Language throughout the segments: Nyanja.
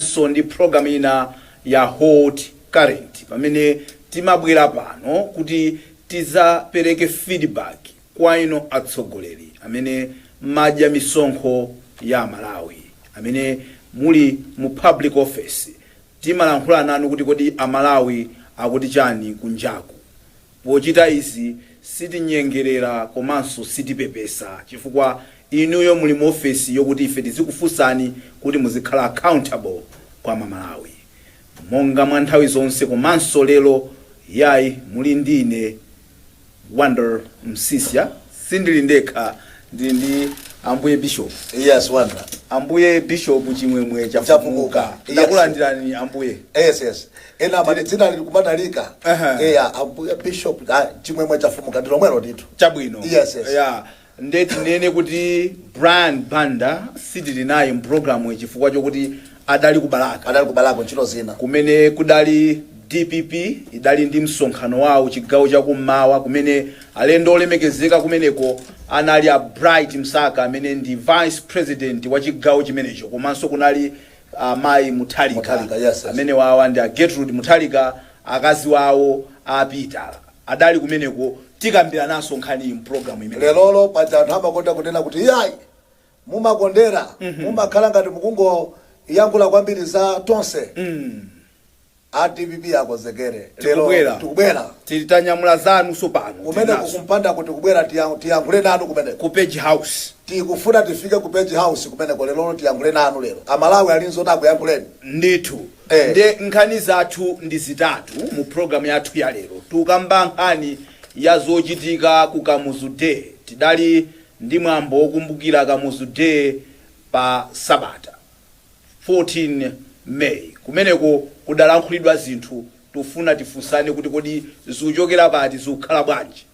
komanso ndi program ina ya hot current pamene timabwera pano kuti tizapereke feedback kwa ino atsogoleri amene madya misonkho ya Malawi amene muli mu public office. Timalankhula nanu kuti kodi Amalawi akuti chani kunjaku. Pochita izi sitinyengerera komanso sitipepesa chifukwa inuyo muli mu office yokuti ife tizikufunsani kuti muzikhala accountable kwa Malawi. Monga mwa nthawi zonse komanso lero yayi muli ndine Wonder Msisya, sindili ndekha, ndili ndi Ambuye Bishop. Yes, Wonder. Ambuye Bishop chimwemwe chafukuka. Ndakulandirani Ambuye. Yes. Ena dzina likumadalika. Ambuye Bishop chimwemwe chafukuka ndilo mwero ndito. Chabwino. Yes. Yeah. Ndeti nene kuti Brian Banda sitili naye mprogramu chifukwa chokuti adali kubalaka ntchito zina. Kumene kudali DPP idali ndi msonkhano wawo chigawo cha kummawa kumene alendo olemekezeka kumeneko anali a Bright Msaka amene ndi vice president wa chigawo chimenecho komanso kunali Mai Muthalika. Yes. Amene wawa ndi a Gertrude Muthalika akazi wawo apita adali kumeneko tikambira naso nkhani mprogramu imene lero paja anthu amakonda kunena kuti yayi mumakondera mumakhala ngati mukungo yankula kwambiri za tonse DPP yakozekere lero tikubwera titanyamula zanu sopano kumene kukumpanda kuti kubwera tiyankhule nanu kumene ku Page House tikufuna tifike ku Page House kumene lero tiyankhule nanu lero Amalawi alinzo takuyankhuleni ndithu nde nkhani zathu ndi zitatu mu program yathu ya lero tukamba nkhani ya zochitika ku Kamuzu Day. Tidali ndi mwambo wokumbukira Kamuzu Day pa Sabata 14 May kumeneko kudalankhulidwa zinthu tufuna tifunsane kuti kodi zikuchokera pati zikukhala bwanji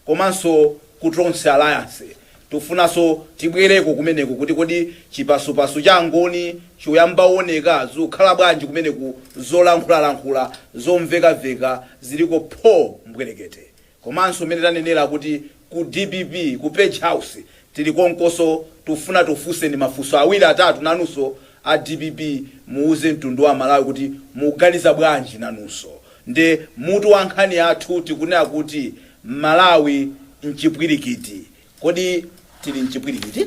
komanso ku Tonse Alliance tufunanso tibwereko kumeneko kuti kodi chipasupasu cha ngoni choyamba oneka zikukhala bwanji kumeneko zolankhula zomveka ziliko pho mbwerekete komanso mene tanenera kuti ku DPP ku Page House tili konkoso tufuna tufunse ndi mafunso awiri atatu nanunso a DPP muuze mtundu wa Malawi kuti muganiza bwanji nanunso nde mutu wa nkhani yathu tikunena kuti Malawi mchipwirikiti. Kodi tili mchipwirikiti?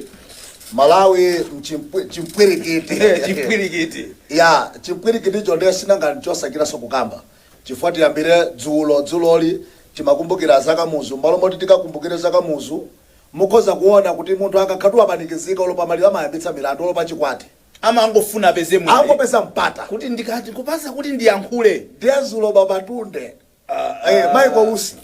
Malawi mchipwirikiti. Chipwirikiti. Ya chipwirikiti chonde sinanga nchosakira sokukamba chifukwa tiyambire dzuloli timakumbukira za Kamuzu mbalo moti tikakumbukire za Kamuzu mukhoza kuona kuti munthu akakhatwa panikizika olopa malira amayambitsa milandu olopa chikwati amangofuna peze mwe angopeza mpata kuti ndikati kupasa kuti ndiyankhule ndiyazulo babatunde Michael Usi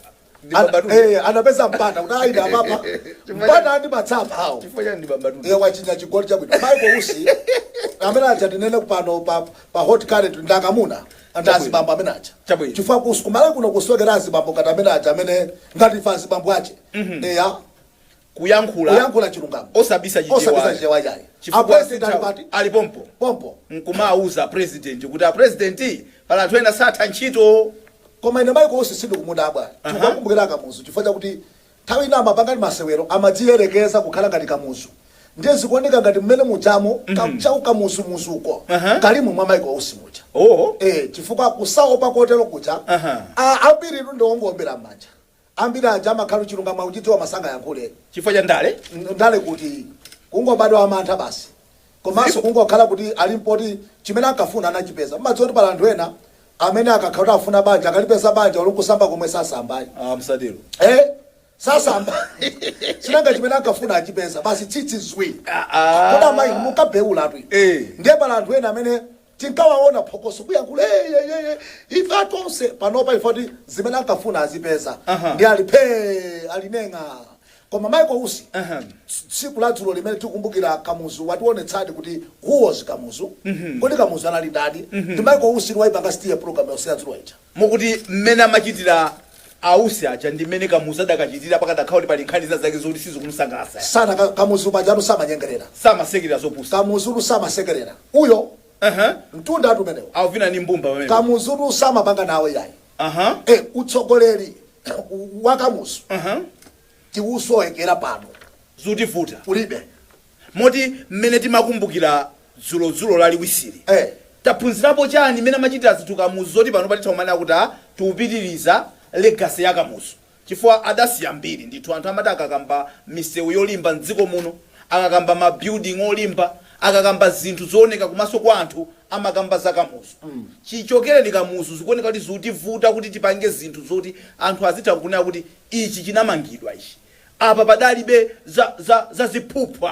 anapeza mpata kuti aida papa mpata andi matsapa hawo chifukwa ndi babatunde wachinya chigoli chabwino Michael Usi amene achatinene kupano pa hot current ndakamuna andazi bambo amene acha chifukwa kusukumala kuno kusokera azibambo kati amene acha amene ngati fansi bambo ache kuyankhula chilungamo osabisa chichewa yayi a president ali pompo nkumauza president kuti a president pala twenda satha ntchito koma ine Michael Usi sindu kumudabwa tikukumbukira Kamuzu chifukwa kuti nthawi ina amapanga masewero amadziyerekeza kukhala ngati Kamuzu ndiye zikuoneka ngati mmene mujamo kamchau Kamuzu muzuko kalimu mwa Michael Usi mucha chifukwa kusaopa kotero kucha ambiri ndo ongombera manja ambiri aja amakhala chilungamo uchitiwa masanga yankhule chifukwa cha ndale kuti kungobadwa amantha basi komanso kungokhala kuti alimpoti chimene ankafuna anachipeza madzoti pala anthu ena amene akakhala afuna banja akalipeza banja olokusamba komwe sasambayi msadero sasamba sinanga chimene ankafuna achipeza basi tsitsi ziwiri kodi amayi mukabeula tu ndiye pala anthu ena amene tinkawaona phokoso kuyankhula ife atonse panopa ifoti zimene ankafuna azipeza ndi alinenga koma Michael Usi tsiku la dzulo limene tikumbukira Kamuzu wationetsadi kuti who was Kamuzu kodi Kamuzu anali ndani ndi Michael Usi waipanga stiya program yosera dzulo ija mukuti mmene amachitira Ausi acha ndi mmene Kamuzu adakachitira pakadakhala kuti pali nkhani zake zoti sizikumusangalatsa sana Kamuzu pajatu samanyengerera samasekerera zopusa Kamuzu samasekerera uyo mtunda atu menewo avina ni mbumba pamene Kamuzu samapanga nawe yayi utsogoleri wa Kamuzu tiusoekera pano zutivuta ulibe moti mmene timakumbukira dzulo lali wisiri taphunzirapo chani mene machitira zinthu Kamuzu zoti pano pali thaumana kuti tiupitiriza legacy ya Kamuzu chifukwa adasiya mbiri ndithu anthu amati akakamba misewu yolimba mdziko muno akakamba mabuilding olimba akakamba zinthu zooneka kumaso kwa anthu amakamba za Kamuzu chichokere ndi Kamuzu zikuoneka kuti zutivuta kuti tipange zinthu zoti anthu azitha kunena kuti ichi chinamangidwa ichi apa padalibe za ziphuphu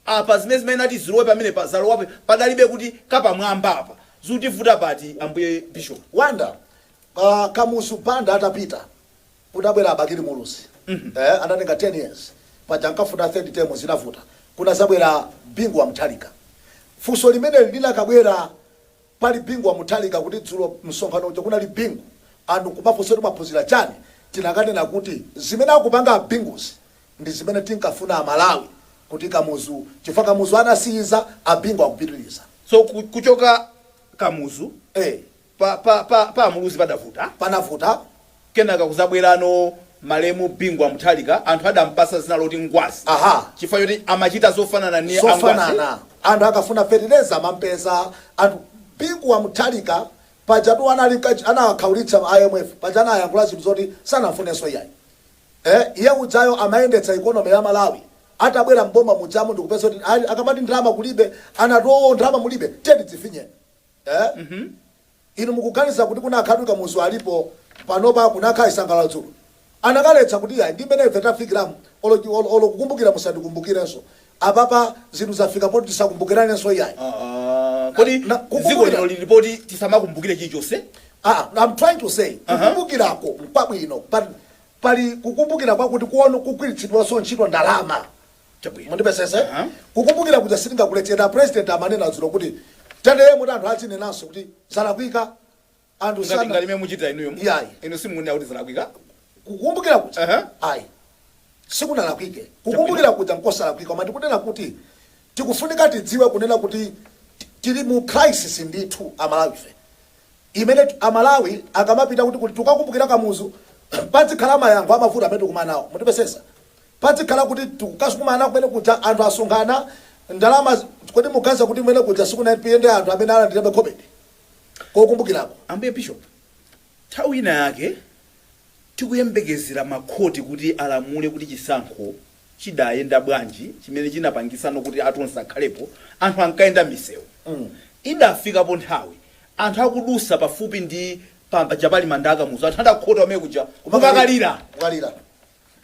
apa zimene ati zilowe pamene zalowapo padalibe kuti kapamwamba apa zutivuta pati ambuye Bishop wanda Kamuzu Banda atapita kudabwera Abakiri Mulusi anatenga 10 years paja nkafuna 30 term zinavuta kuna zabwera Bingu wa Muthalika funso limene linakabwera pali Bingu wa Muthalika kuti dzulo msonkhano uja kuna Bingu anthu kumafunso maphunzira chani tinakanena kuti zimene akupanga Binguzi ndi zimene tinkafuna Malawi kuti Kamuzu chifukwa Kamuzu anasiza Bingu akupitiriza so kuchoka Kamuzu pa Mulusi panavuta kenaka kuzabwerano malemu Bingu wa Muthalika anthu adampasa zina loti ngwazi chifukwa choti amachita zofanana ni angwazi anthu akafuna fertilizer mampesa anthu Bingu wa Muthalika pajatu anakhaulitsa IMF pajana ayankula zinthu zoti sanafuneso iyayi iye udzayo amayendetsa ikonomi ya Malawi atabwera mboma mujamu ndikupesa kuti akamati ndrama kulibe anatowo ndrama mulibe tedi dzifinyeni inu mukuganiza kuti kuna akhatu Kamuzu alipo panopa kunakha isangala dzulo anakaletsa kuti ya ndimene ife tafikiramu olo kukumbukira musandikumbukiraso apapa zinthu zafika poti tisakumbukiranenso iyayi kodi dziko lino lilipoti tisamakumbukire chilichonse I'm trying to say kukumbukirako mpabwino pali kukumbukira kwakuti kuona kugwiritsidwanso ntchito ndalama mundipesese kukumbukira kuti sitingakuletera president amanena dzulo kuti tendeye muti anthu azinenanso kuti zalakwika anthu sangalime muchita inuyo inu simunena kuti zalakwika kukumbukira kuti ayi sikunalakwike kukumbukira kuti nkosalakwika koma ndikunena kuti tikufunika tidziwe kunena kuti tili mu crisis ndithu Amalawife imene Amalawi akamapita kuti tukakumbukira Kamuzu padzikhala mayankho amavuto amene tikumanawo mutipesesa padzikhala kuti tikukasukumana kumene kuja anthu asungana ndalama kuti mugaza kuti mwene kuja sikunapiyende anthu amene alandirabe khobedi kokumbukirako ambuye Bishop nthawi ina yake tikuyembekezera makhoti kuti alamule kuti chisankho chidayenda bwanji chimene chinapangisano kuti atonse akhalepo anthu ankayenda misewu idafikapo nthawi anthu akudusa pafupi ndi chapali mandaka Kamuzu anthu adakhota amene kuja kukalira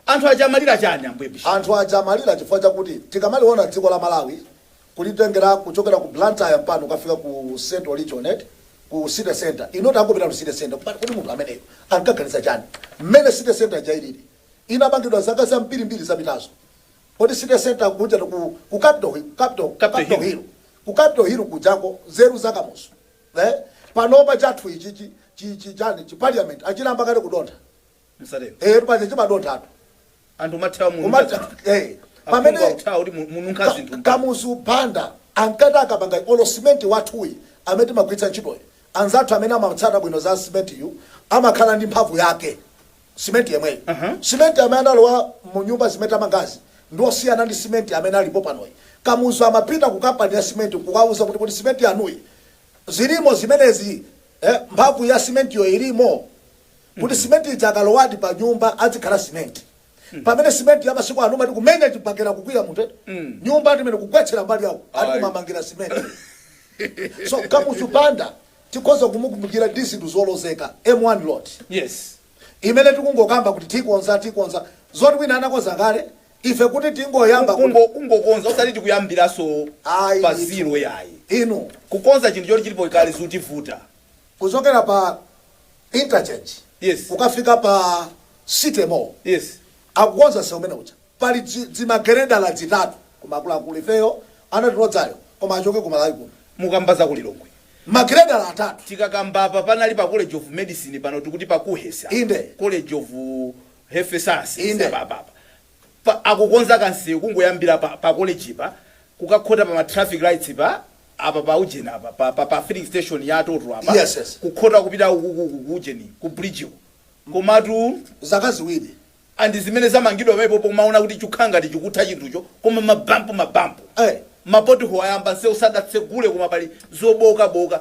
anthu ajamalira chani ambuye Bishop anthu ajamalira chifukwa chakuti tikamaliona dziko la Malawi kulitengera kuchokera ku Blantyre mpano kufika ku Central Region ku City Center inoti angopita ku City Center kuti munthu ameneyo ankaganiza chani mmene City Center jailili inapangidwa zaka zambirimbiri zapitazo kuti City Center kuja ku Capital Hill kujako zeru za Kamuzu panopa chathu ichi chani chi parliament achilamba kale kudontha msadero paje chimadontha anthu mathawa mu pamene kuti mununka zinthu Kamuzu Banda ankati akapanga olo cement wathuyi amene timagwiritsa ntchitoyo anzathu amene amatsata bwino za cement yu amakhala ndi mphamvu yake cement yemweyo cement amene alowa mu nyumba zimene amangazi ndiosiyana ndi cement amene alipo panoyi Kamuzu amapita ku kampani ya cement kukauza kuti cement yanuyi zilimo zimenezi mphamvu ya cement yo ilimo kuti cement ijakalowadi pa nyumba azikhala cement pamene cement ya masiku anu mati kumenya chipangera kukwira munthu nyumba timene kugwetsera mbali yawo ali kumamangira cement so Kamuzu Banda tikhoza kumukumbukira ndi zinthu zolozeka M1 lot imene tikungokamba kuti tikonza zoti wina anakonza kale ife kuti tingoyamba kungokonza usati tikuyambiraso pa zero yayi inu kukonza chinthu choti chilipo kale zutivuta kuchokera pa interchange ukafika pa City Mall akukonza seumene uja pali zimagerendala zitatu kumakuluakulu ifeyo anatinodzayo koma achoke ku Malawi kuno mukambaza kulilongwe magerendala atatu tikakambapa panali pa College of Medicine pano tikuti pa kuhesa College of Health Sciences baba akukonza kansewu kungoyambira pa college pa kukakhota pa traffic lights apa pa ujeni apa pa filling station ya Toto apa kukhota kupita ujeni ku bridge komatu zaka ziwiri andi zimene zamangidwa mepo pomaona kuti chukhanga tichikutha chinthucho koma mabampu mapoti hoyamba nse usadatsegule kumapali zoboka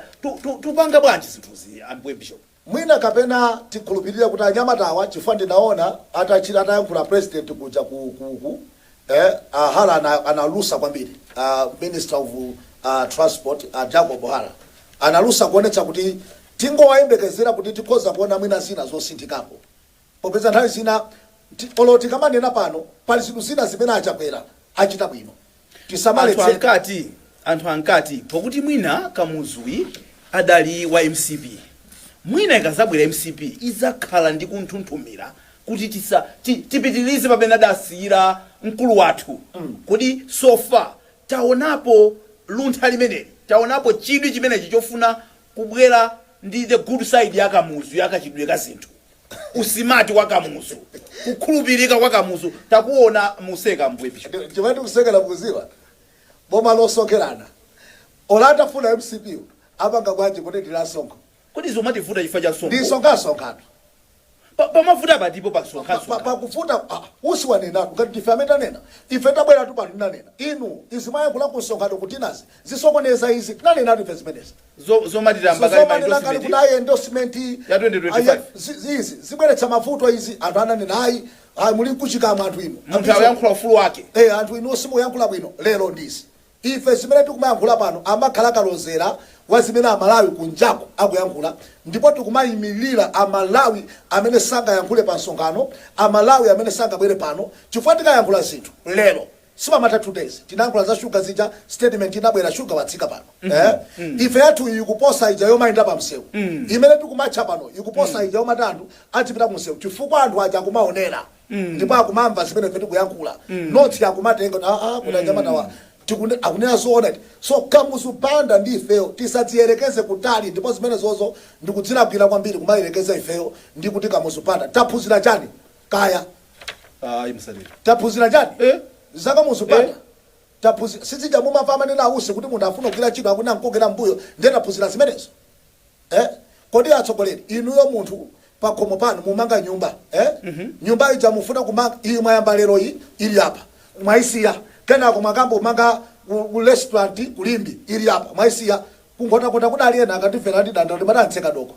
tupanga bwanji zinthuzi ambuye bishop mwina kapena tikhulupirira kuti anyamatawa chifukwa ndinaona atayankhula president kuja ku Hala analusa kwambiri minister of transport Jacob Hala analusa kuonetsa kuti tingowayembekezera kuti tikhoza kuona mwina zina zosinthikapo popeza nthawi zina oloti kamanena pano pali zinthu zina zimene achakwera achita bwino tisamaletse anthu ankati pokuti mwina Kamuzwi adali wa MCP mwina ikazabwera MCP izakhala ndi kunthunthumira kuti tipitilize pamene adasiyira mkulu wathu kodi sofa taonapo luntha limeneli taonapo chidwi chimenechi chofuna kubwera ndi the good side ya Kamuzwi yakachidwe ka zinthu usimati wa Kamuzwi kukhulupirika kwa Kamuzwi takuona museka mbwepi chimati kusekela kuziwa boma losokerana olata funa MCP apanga kwaje kuti ndilasonko kodi zomativuta chifukwa cha sonko ndisonga pamavuta patipo pakufuta usiwanena ngati tifameta nena ife tabwera tu pano nanena inu izimayankhula kusonkhano kuti nazi zisokoneza izi nanena ife zimeneza zomatitambakali kuti ayi endorsement ya 2025 izi zibweretsa mavuto izi anthu ananena ayi muli kuchikama anthu inu munthu ayankhula ufulu wake anthu inu simuyankhula bwino lero ndizi ife zimene tikumayankhula pano amakhala kalozera wazimene Amalawi kunjako akuyankhula ndipo tikumayimirira Amalawi amene sangayankhule pa nsonkhano Amalawi amene sangabwere pano chifukwa tikayankhula zinthu lero sipamata 2 days tinayankhula za shuga zija statement inabwera shuga watsika pano ife yathu ikuposa ija yomayenda pa msewu imene tikumatcha pano ikuposa ija yomati anthu atipita ku msewu chifukwa anthu aja akumaonera ndipo akumamva zimene ife tikuyankhula noti akumatenga kuti anyamatawa akunena zoona so Kamuzupanda ndi ifeyo tisadziyerekeze kutali ndipo zimene zozo ndikudzilabwira kwambiri kumayerekeza ifeyo ndi kuti Kamuzupanda taphunzira chani kaya taphunzira chani za Kamuzupanda taphunzira sizija mumamva manena ausi kuti munthu afuna kugwira chinthu akuna nkogera mbuyo ndiye taphunzira zimenezo kodi atsogoleri inuyo munthu pakhomo pano mumanga nyumba nyumba ija mufuna kumanga iyi mwayamba lero iyi ili apa mwaisiya kenako mwakambo manga restaurant kulimbi ili hapa mwaisiya kungota kuna aliena akatifera ndi danda limana ntseka doko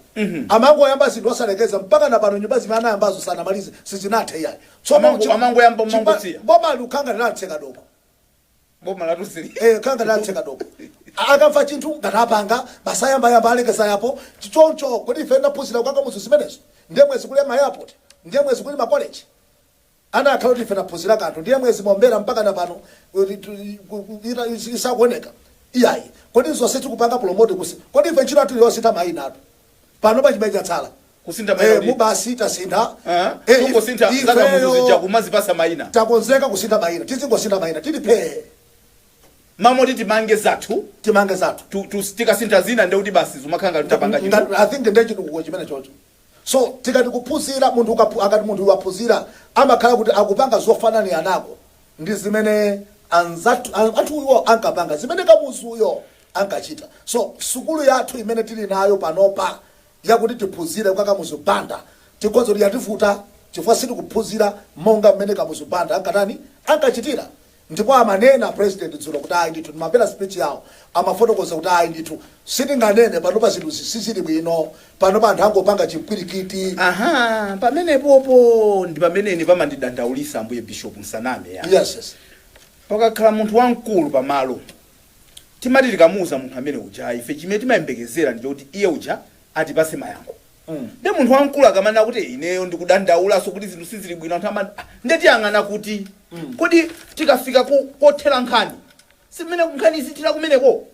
amango yamba zinthu osalekeza mpaka na pano nyumba zimene anayambazo sana malize sizinathe yayi so amango yamba mangotsia boma lukanga lantseka doko boma latusiri kanga lantseka doko akamva chinthu ngatapanga basayamba alekeza yapo chichoncho kuti ife ndaphunzira kwa Kamuzwi zimenezo ndiye mwezi kule ma airport ndiye mwezi kule ma college ana akhaloti ife ndaphunzira kanthu ndiye mwezi mombera mpaka na pano isakuoneka iyayi kodi zonse tikupanga promote kusi kodi ife ntchito athu yosita mayina atu pano pachimeja tsala kusinda mayina mubasi tasinda tungosinda zaka Kamuzwi kumazipasa mayina takonzeka kusinda mayina tizingosinda mayina tilipe mamoti timange zathu tikasinta zina ndeuti basi zumakhanga tutapanga chinthu I think nde chitukuko chimene chocho so tikati kuphunzira munthu akati munthu waphunzira amakhala kuti akupanga zofanana nako ndi zimene anthuwo ankapanga zimene Kamuzwiyo ankachita so sukulu yathu imene tili nayo panopa yakuti tiphunzire kwa Kamuzupanda tikhoza kuti yativuta chifukwa sitikuphunzira monga mmene Kamuzupanda ankachitira ndipo amanena president dzulo kuti ayi ndithu timapera speech yawo amafotokoza kuti ayi ndithu sitinganene panopa zinthu zisizili bwino panopa anthu angopanga chimpwirikiti pamenepopo ndi pameneni pamandidandaulisa ambuye bishop Nsaname yes pakakhala munthu wamkulu pamalo timati tikamuuza munthu amene uja ife chimene timayembekezera ndi kuti iye uja atipase mayankho ndi munthu wamkulu akamanena kuti ineyo ndikudandaulaso kuti zinthu sizili bwino anthu amati ndetiyang'ana kuti kodi tikafika kothera nkhani simene nkhani zitira kumeneko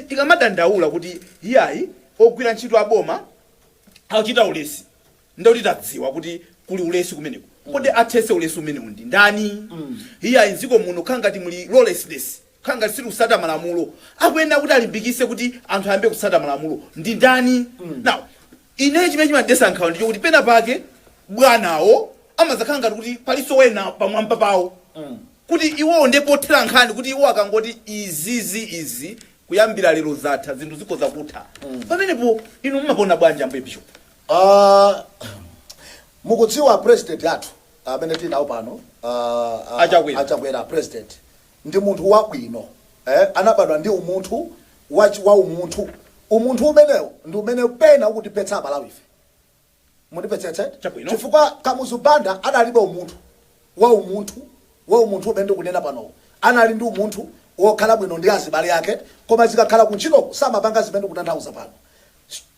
tikamadandaula kuti iyayi ogwira ntchito aboma akuchita ulesi ndikuti tadziwa kuti kuli ulesi kumeneko kodi athese ulesi umene undi ndani iyayi nziko muno khangati muli lawlessness khangati sili kusata malamulo akuyenera kuti alimbikise kuti anthu ayambe kusata malamulo ndi ndani now ine chimene chimadesa nkhawa ndicho kuti pena pake bwanawo amazakhala kuti paliso wena pamwamba pawo kuti iwo ndepothera nkhani kuti iwo akangoti izi kuyambira lero zatha zinthu ziko zakutha pamenepo inu mumapona bwanji ambuye bishop mukudziwa president yathu amene tinawo pano achakwera president ndi munthu wabwino anabadwa ndi umunthu wa umunthu umenewo ndi umene pena ukuti petsa abalawi ife mundipetsetse chifukwa Kamuzu Banda adalibe umunthu wa umunthu umene ndikunena pano anali ndi umunthu wokhala bwino ndi azibale yake koma zikakhala kuntchito samapanga zimene kutanthauza pano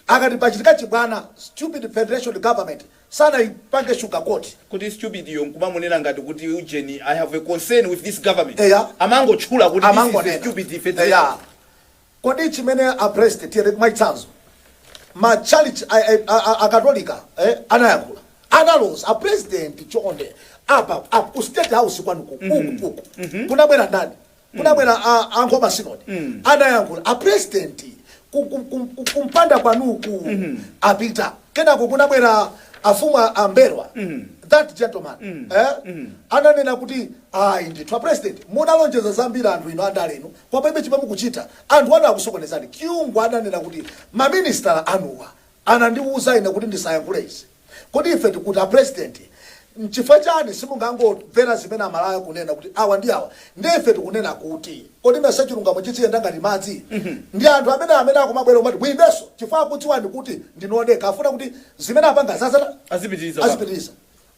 akati pachitika chibwana stupid federation government sana ipange sugar coat kuti stupid yo nkumamunena ngati kuti Eugene I have a concern with this government amango chula kuti this is stupid federation kodi chimene a president yere maitsanzo ma church akatolika anayankhula analoza a president chonde apa ku state house kwanuko uku kunabwera ndani kunabwera angoma synod anayankhula a president kumpanda kwanuku apita kenako kunabwera afumu amberwa that gentleman ananena kuti ayi ndithu president munalonjeza zambiri anthu ino andale ino kwapebe chimwe mukuchita anthu ana akusokonezani Kiyungu ananena kuti maminister anuwa anandiuza ine kuti ndisayankhule izi kodi ife tikuti a president nchifukwa chani simungangomvera zimene amalawi kunena kuti awa ndi awa ndife tikunena kuti kodi mesa chilungamo chitsiyenda ngati madzi ndi anthu amene akumabwera umati bwimbeso chifukwa kudziwani kuti ndinodeka afuna kuti zimene apanga zazana azipitiriza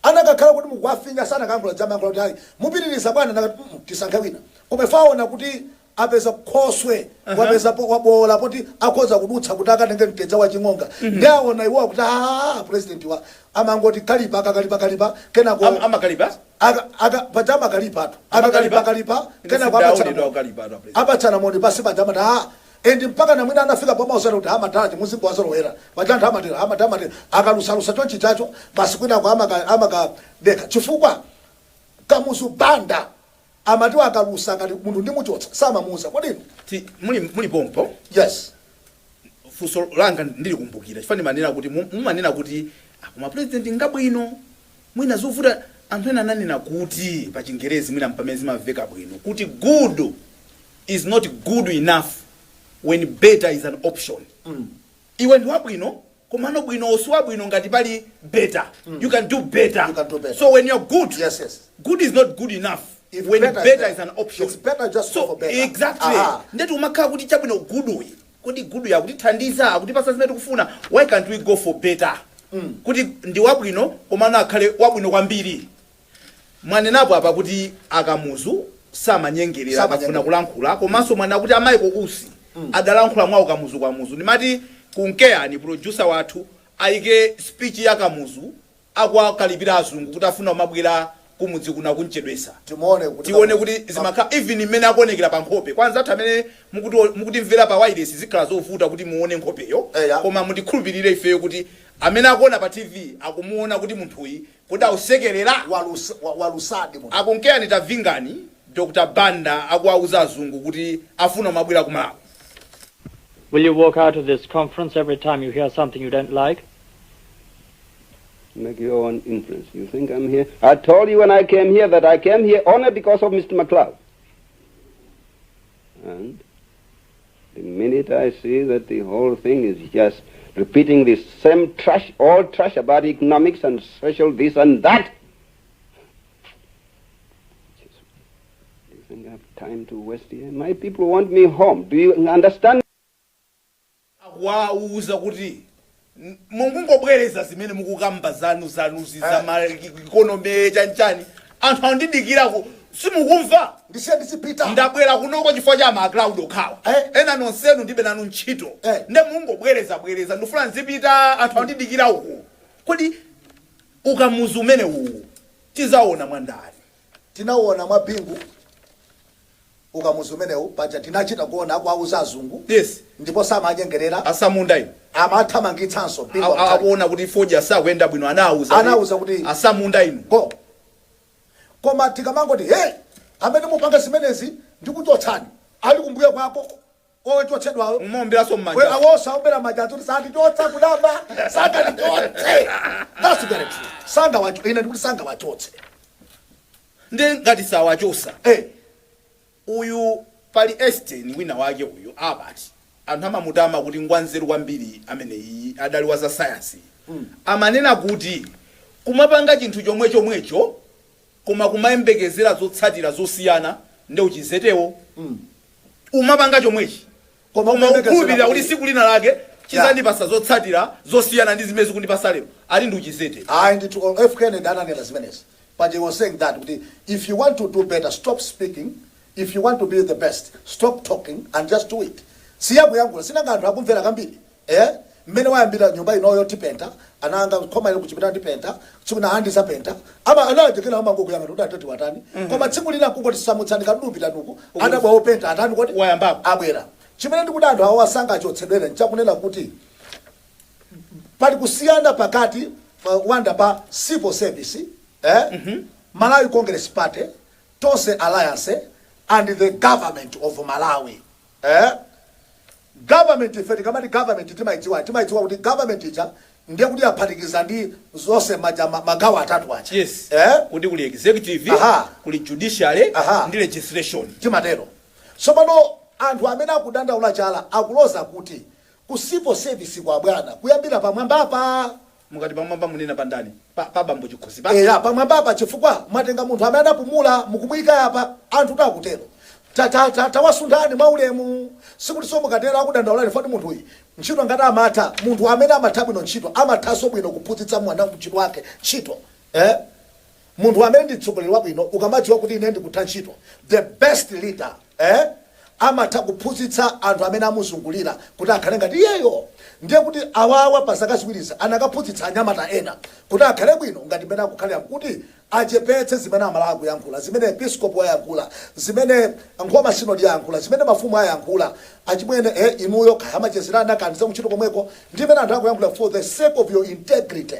anakakhala kuti mukuwafinya sana kankhula jamankhula kuti ayi mupitiriza bwana nakati tisankhe wina koma faona kuti apeza khoswe wapeza wabola poti akhoza kudutsa kuti akatenge mtedza wa ching'onga ndi aona iwo kuti president wa amangoti kalipa kenako amakalipa pajama kalipa kenako apachana moni pasi pajama endi mpaka na mwina anafika boma usana kuti amatala muzingo wazolowera pajanthu amatira akalusalusa chonchi chacho basi kwina kwa amaka deka chifukwa Kamuzu Banda amati akalusa ngati munthu ndi muchotsa samamuza kodi muli pompo yes fuso langa ndili kumbukira chifani manena kuti mumanena kuti akoma president ngabwino mwina zovuta anthu ena ananena kuti pa Chingerezi mwina mpamezi maveka bwino kuti good is not good enough when better is an option iwe ndi wabwino koma no bwino oswa bwino ngati pali better you can do better so when you're good good is not good enough when better is an option it's better just for better exactly ndeti umakhala kuti chabwino good uyi kodi good ya kuti thandiza kuti pasa zimene tikufuna why can't we go for better kuti ndi wabwino koma nakhale wabwino kwambiri mwanenapo apa kuti Akamuzu samanyengerera akafuna kulankhula komanso mwana kuti amayiko usi adalankhula mwa Kamuzu Kamuzu ndimati kunkeyani producer wathu ayike speech ya Kamuzu akwakalipira azungu kuti afuna mabwera kumudzi kuna kunchedwesa tione kuti zimakha even imene akuonekera pa nkhope kwanza athu amene mukuti mvera pa wireless zikhala zovuta kuti muone nkhopeyo koma mundikhulupirire ifeyo kuti amene akuona pa TV akumuona kuti munthuyi kuti ausekerera walusadi munthu akunkeyani tavingani Dr. Banda akuauza azungu kuti afuna mabwera kumalawi. Will you walk out of this conference every time you hear something you don't like? Make your own influence. You think I'm here? I told you when I came here that I came here only because of Mr. MacLeod. And the minute I see that the whole thing is just repeating the same trash, all trash about economics and social this and that, do you think I have time to waste here? My people want me home. Do you understand? Wauza kuti mungungobwereza zimene mukukamba zanu za economy chanchani anthu andidikirako simukumva ndisipita ndabwera kunoko chifukwa cha MacLeod okhawa ena nonsenu ndibe nanu ntchito nde mungobwereza ndifuna nzipita anthu andidikira uku kodi Ukamuzu umene uwu tizaona mwandani tinaona mwa bingu Ukamuzu umenewu paja tinachita kuona akuauza azungu ndipo samanyengerera asamunda ino amathamangitsanso akuona kuti foja sakwenda bwino anauza kuti asamunda ino go koma tikamangoti amene mupanga zimenezi ndikuchotsani ali kumbuyo kwako ochotsedwa umomberaso mmanja we awosaombera manja kuti sandichotsa kudamba sangandichotse that's very true sanga wacho ine ndikuti sanga wachotse nde ngati sawachosa uyu pali Einstein wina wake uyu Albert anthu amamutama kuti ngwanzeru kwambiri amene iyi adali wa za science amanena kuti kumapanga chinthu chomwecho koma kumayembekezera zotsatira zosiyana nde uchizetewo umapanga chomwechi koma ukukhulupirira kuti siku lina lake chizandipasa zotsatira zosiyana ndi zimene zikundipasa lero ali ndi uchizete and to F Kennedy ananena zimenezi but he was saying that if you want to do better stop speaking, if you want to be the best stop talking and just do it. Siyakuyangula sinanga anthu akumvera kambiri mmene wayambira nyumba inoyo tipenta ananga koma ile kuchipita tipenta chikuna handisa penta ama anajekena amango kuyanga kuti atati watani koma tsiku lina kungoti samutsani kadupita nuku adabwa openta atani kuti wayambapo abwera chimene ndikuti anthu awo asanga achotsedwera nchakunena kuti pali kusiyana pakati wanda pa civil service Malawi Congress Party Tose Alliance and the government of Malawi government ifeti kama ni government timaitiwa kuti government ija ndiye kuti aphatikiza ndi zonse magawo atatu acha yes kuti kuli executive kuli judiciary ndi legislation timatero so pano anthu amene akudandaula chala akuloza kuti ku civil service kwa bwana kuyambira pamwamba apa mukati pamwamba munena pandani pa bambo chikhosi pamwamba apa chifukwa mwatenga munthu amene anapumula mukumuyika apa anthu takutero tawasundani mwaulemu sikuti somukatera akudandaula foti munthu uyu ntchito ngati amatha munthu amene amatha bwino ntchito amathanso bwino kuphunzitsa mwana mchito wake ntchito munthu amene ndi mtsogoleri wabwino ukamadziwa kuti ine ndikutha ntchito the best leader amatha kuphunzitsa anthu amene amuzungulira kuti akhale ngati iyeyo ndiye kuti awawa pa zaka ziwiriza anakaphunzitsa anyamata ena kuti akhale bwino ngati mmene akukhalira kuti achepetse zimene amalawi akuyankhula zimene episcopo ayankhula zimene nkhoma sinodi ayankhula zimene mafumu ayankhula achimwene inuyo kayamachezerana kandize kuntchito komweko ndimene anthu akuyankhula for the sake of your integrity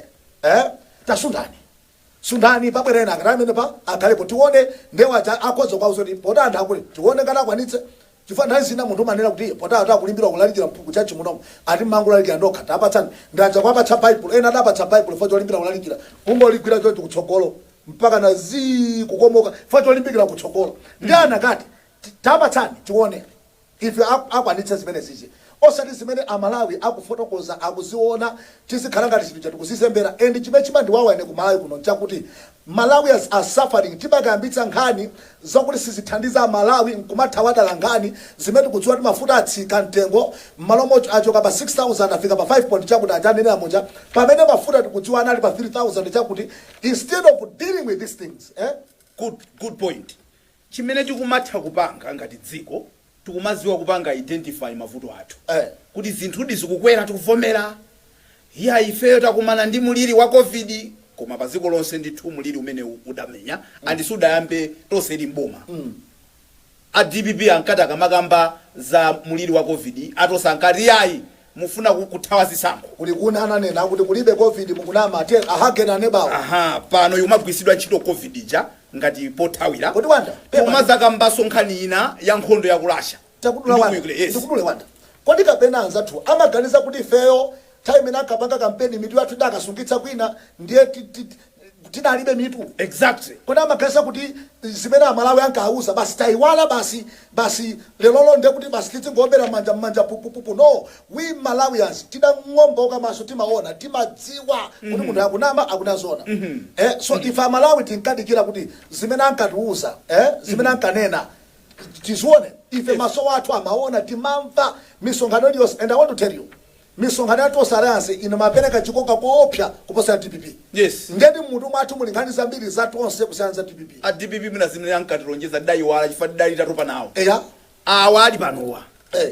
sundani pabwerena akati amene pa akhalepo tione ndewaja akhoza kwauza kuti pota anthu akuti tione ngati akwanitse chifukwa nthawi zina munthu umanena kuti pota atakulimbira kulalikira mphuku chachi munomo ati mangulalikira ndokha tapatsani ndaja kwapatsa baibulo ena adapatsa baibulo fo cholimbira kulalikira kungoligwira choti kutsogolo mpaka na kukomoka fo cholimbikira kutsogolo ndi anakati tapatsani tione ife akwanitse zimene zichi osati zimene amalawi akufotokoza akuziona tizikhala ngati chinthu chatu kuzizembera and chimene chimandiwawa ine ku Malawi kuno chakuti Malawians are suffering timakayambitsa nkhani zakuti sizithandiza Malawi nkumathawadala nkhani zimene tikudziwa kuti mafuta atsika mtengo malomo achoka pa 6,000 afika pa 5 point chakuti achanenera muja pamene mafuta tikudziwa anali pa 3,000 chakuti instead of dealing with these things good point chimene tikumatha kupanga ngati dziko tikumaziwa kupanga identify mavuto athu kuti zinthu zikukwera tikuvomera iya ifeyo takumana ndi muliri wa covid koma pa dziko lonse ndithu muliri umene udamenya andisudayambe tonse limboma a DPP ankati akamakamba za muliri wa covid atosankati yayi mufuna kuthawa zisankho kuli kuna ananena kuti kulibe covid mukunama ate ahagena nebawo pano yomagwisidwa ntchito covid ja ngati pothawira kuti wanda pomazaka mbasonkhani ina ya nkhondo ya Russia tikudule wanda kodi kapena anzathu amaganiza kuti ifeyo time ina kapanga kampeni mitu yathu dakasungitsa kwina ndiye tinalibe mitu exactly kodi amaganiza kuti zimene amalawi ankauza basi taiwala basi lelolo ndiye kuti basi tizingombera manja pupupupu no we Malawians tidang'omboka maso timaona timadziwa kuti munthu akunama akunazona so if amalawi tinkadikira kuti zimene ankatiuza zimene ankanena tizione ife maso athu amaona timamva misonkhano iliyonse and I want to tell you misonkhano ya Tose Alliance ino mapereka chikoka koopsa kuposa DPP yes ngati munthu mwathu muli nkhani zambiri za tonse kusiyana za DPP a DPP mina zimene ankatilonjeza dai wala chifukwa dai tatopa nawo awa ali panowa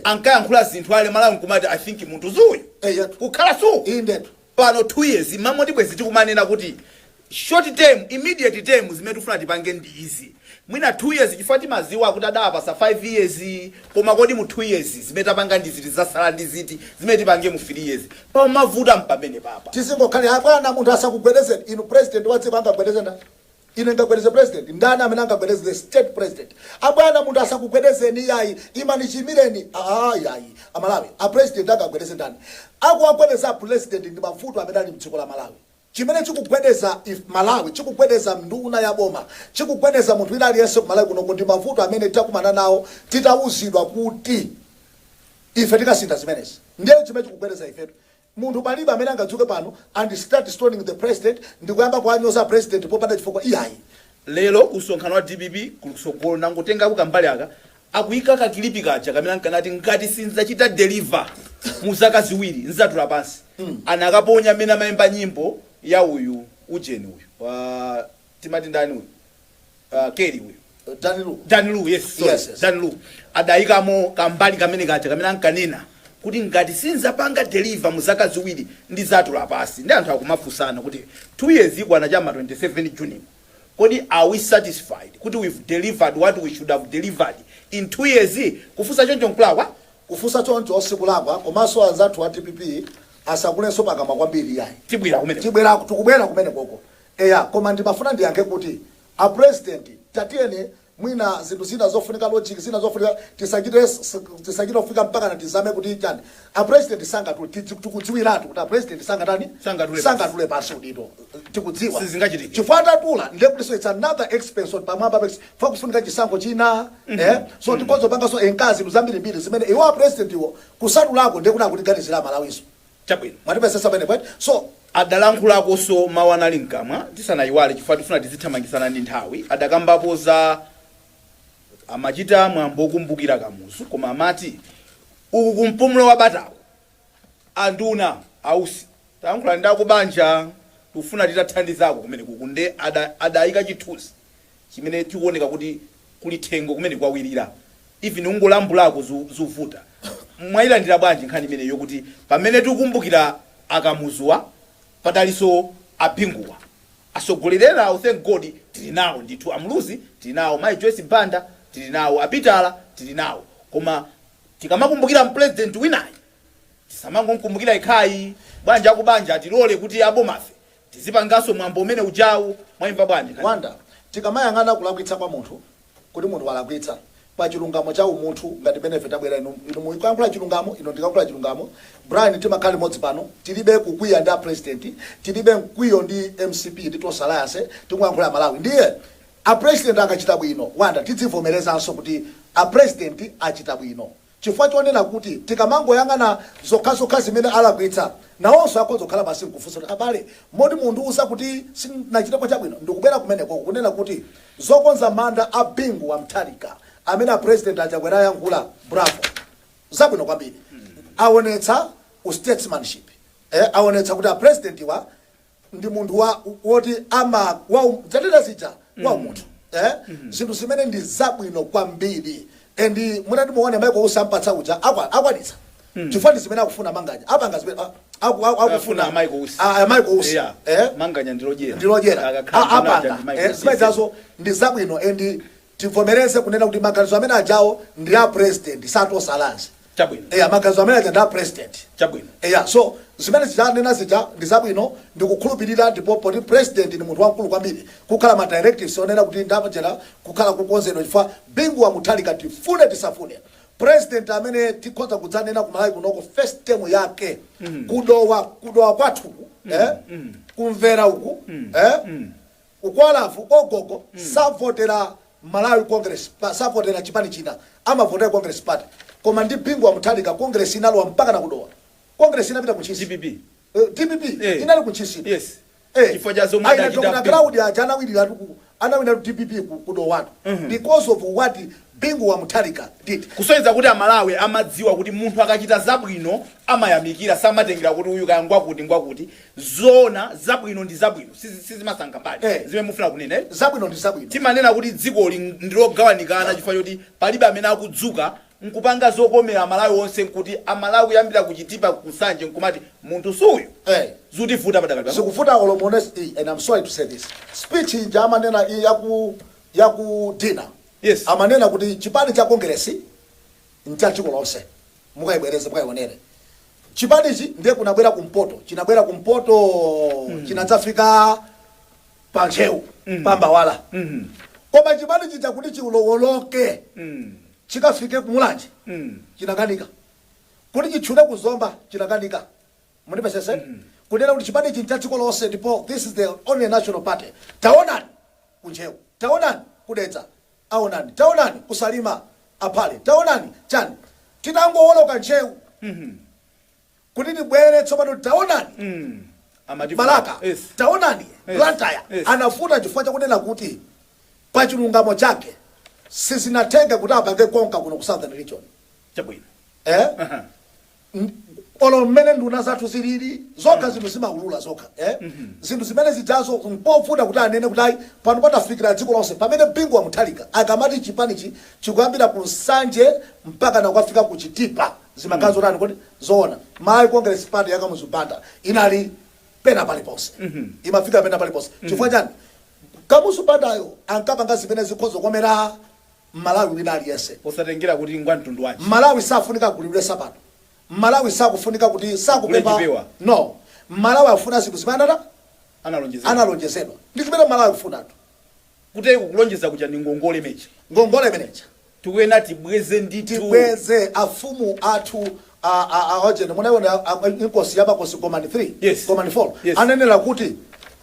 ankayankhula zinthu ale Malawi nkumati I think munthu zuyu kukhala su indetu pano 2 years mamo ndibwezi tikumanena kuti short term immediate term zimene tifuna tipange ndi izi mwina 2 years chifukwa timaziwa kuti adapasa 5 years koma kodi mu 2 years zimene tapanga ndi ziti zasala ndi ziti zimene tipange mu 3 years pa mavuta mpamene papa tisingokhale abwana munthu asakugwedezeni inu president wadzipa angagwedezena ine ngagwedeze president ndani amene angagwedeze the state president abwana munthu asakugwedezeni yayi imani chimireni yayi amalawi a president angagwedeze ndani akuagwedeza president ndi mavuto amene ali mdziko la Malawi chimene chikugwedeza if Malawi chikugwedeza nduna ya boma chikugwedeza munthu ina aliyense ku Malawi kuno ndi mavuto amene titakumana nawo titauzidwa kuti ife tikasinda zimenezi ndiye chimene chikugwedeza ifetu munthu palibe amene angadzuke pano and start stoning the president ndikuyamba kuanyoza president popanda chifukwa iyayi lero usonkhano wa DPP kusogolo nangotenga kukambali aka akuyika kakilipi kaja kamene ankanati ngati sinzachita deliver muzaka ziwiri nzatula pansi anakaponya amene amayimba nyimbo ya uyu ujeni uyu wa timati ndani uyu Kelly uyu Danilu yes. Danilu adayikamo kambali kamene kaja kamene ankanena kuti ngati sinzapanga deliver muzaka ziwiri ndizatula pasi ndi anthu akumafunsana kuti 2 years ikwana chama 27 June kodi are we satisfied kuti we've delivered what we should have delivered in 2 years kufusa choncho nkulakwa kufusa choncho osikulakwa komanso anzathu wa TPP asakulenso pakama kwambiri yayi tikubwera kumene koko koma ndimafuna ndiyankhe kuti a president tatiyene mwina zinthu zina zofunika logic zina zofunika tisachite kufika mpaka na tizame kuti chani a president sangatule tikudziwiratu kuti a president sangatule pasi udito tikudziwa chifukwa tatula ndiye kuti so it's another expense on pamwamba fa kufunika chisankho china so tikozopanga so enkazi zambirimbiri zimene iwo a president iwo kusatulako ndiye kuti akutiganizira Malawiso chabwino matipesesa pene point so adalankhulako so mawana linkamwa tisanayiwale chifukwa tifuna tizithamangisana ndi nthawi adakambapo za amachita mwambo kumbukira kamuzu koma amati uku kumpumulo wa batawo anduna ausi tayankhula ndakubanja tufuna titathandizako kumene kukunde adayika chithunzi chimene tikuoneka kuti kuli thengo kumene kwawirira even ungolambulako zuvuta mwayilandira bwanji nkhani imene yokuti pamene tikumbukira akamuzuwa padaliso apinguwa asogolera thank God tili nawo ndithu amluzi tili nawo Mai Joyce Banda tili nawo apitala tili nawo koma tikamakumbukira president winayi tisamangokumbukira ikhai banja akubanja atilole kuti abomafe tizipangaso mwambo umene ujawu mwayimva bwanji wanda tikamayang'ana kulakwitsa kwa munthu kuti munthu walakwitsa pa chilungamo cha umunthu ngati benefit abwera ino muyankhula chilungamo ino ndikayankhula chilungamo Brian timakhale modzi pano tilibe kukwiya ndi president tilibe mkwiyo ndi MCP ndi tosalase tikuyankhula Malawi ndiye a president akachita bwino wanda tidzivomerezanso kuti a president achita bwino chifukwa chonena kuti tikamangoyang'ana zokha zimene alakwitsa nawonso akozokhala basi nkufunsa kuti abale modi munthu uza kuti sinachita chabwino ndikubwera kumene koko kunena kuti zokonza manda a bingu wa Mtharika amene a president achakwera yankhula bravo zabwino kwambiri aonetsa statesmanship aonetsa kuti a president wa ndi munthu woti ama zatera zija wa munthu zinthu zimene ndi zabwino kwambiri and munati muone maiko usampatsa uja akwanitsa chifukwa zimene akufuna manganya apanga zimene akufuna maiko usi manganya ndilojera apanga zimene zazo ndi zabwino and tivomereze kunena kuti maganizo amene ajawo ndi a president satosalansi chabwino maganizo amene aja ndi a president chabwino so zimene zichanena zija ndi zabwino ndikukhulupirira ndipo poti president ni munthu wamkulu kwambiri kukhala ma directives onena kuti ndapachera kukhala kukonzedwa chifukwa bingu wa Mutharika tifune tisafune president amene tikhoza kudzanena kumalawi kunoko first term yake kudowa kwathu kumvera uku ukwalafu ogogo savotera Malawi Congress savotera chipani china amavotera Congress party koma ndi bingu wa Mutharika Congress inalowa mpaka na kudowa Congress inapita kuchisi TPP inali kuchisi yes ifo jazo mada kita crowd ya jana wilira tuku anawina TPP kudowa because of what bingu wa Mutharika did kusonyeza kuti amalawi amadziwa kuti munthu akachita zabwino amayamikira samatengera kuti uyu kangwa kuti zona zabwino ndi zabwino sizimasanga mbali zimene mufuna kunena zabwino ndi zabwino timanena kuti dziko ndilogawanikana chifukwa choti palibe amene akudzuka nkupanga zokomera amalawi onse nkuti amalawi yambira kuchitipa kusanje nkumati munthu suyu zuti futa padakati sikufuta olomonesi and I'm sorry to say this speech njama nena yaku dinner yes amanena kuti chipani cha Congress nchachiko lonse mukayibwereze mukayionere chipani ichi ndiye kunabwera kumpoto chinabwera kumpoto chinadzafika pancheu pambawala koma chipani chicha kuti chiulowoloke chikafike kumulanje chinakanika kuti chichune kuzomba chinakanika munipesese kunena kuti chipani ichi nchachiko lonse ndipo this is the only national party taonani kuncheu taonani kudedza aonani taonani kusalima apale taonani chani tinangowoloka ncheu kuti tibwere tsopano taonani Malaka taonani Blantyre anafuta chifukwa chakunena kuti pa chilungamo chake sizinatenge kuti apange konka kuno ku southern region. Chabwino. Olo mmene nduna zathu zilili zokha zinthu zimaulula zokha zinthu zimene zijazo mpofuna kuti anene kuti ayi pano patafikira dziko lonse pamene mpingo wa Mutharika akamati chipanichi chikuyambira ku Nsanje mpaka na kufika ku Chitipa zimakazo rani kuti zoona mai Congress party yaka muzipanda inali pena paliponse imafika pena paliponse chifukwa chani kamusupandayo ankapanga zimene zikhozo komera Malawi wina aliyese posatengera kuti ngwantundu wachi Malawi safunika kulibule sapato Malawi sakufunika kuti sakupepa no Malawi afuna zinthu zimene analonjezedwa ndi chimene Malawi afuna tu kuti kulonjeza kucha ni ngongole mecha tukuyena tibweze ndithu tibweze afumu athu awajene munaona inkosi yabakosi command 3 command 4 anenera kuti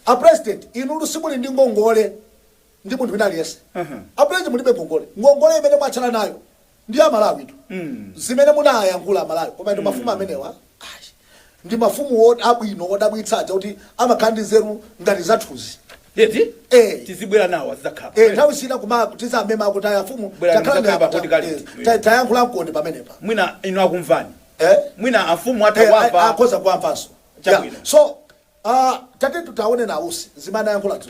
a president inu lusimuli ndi ngongole ndi munthu wina aliyese a president mulibe ngongole imene mwachala nayo ndi Malawi tu zimene munayankhula Malawi koma ndi mafumu amenewa ndi mafumu abwino odabwitsaja kuti amakhala nzeru ngati zathuzi yeti tizibwera nawo azakhala nthawi zina kuma tizamema kuti afumu tayankhula mkonde pamenepa mwina inu akumvani mwina afumu atawapa akhoza kuamvanso so tate tutaone na usi zimana yankhula tu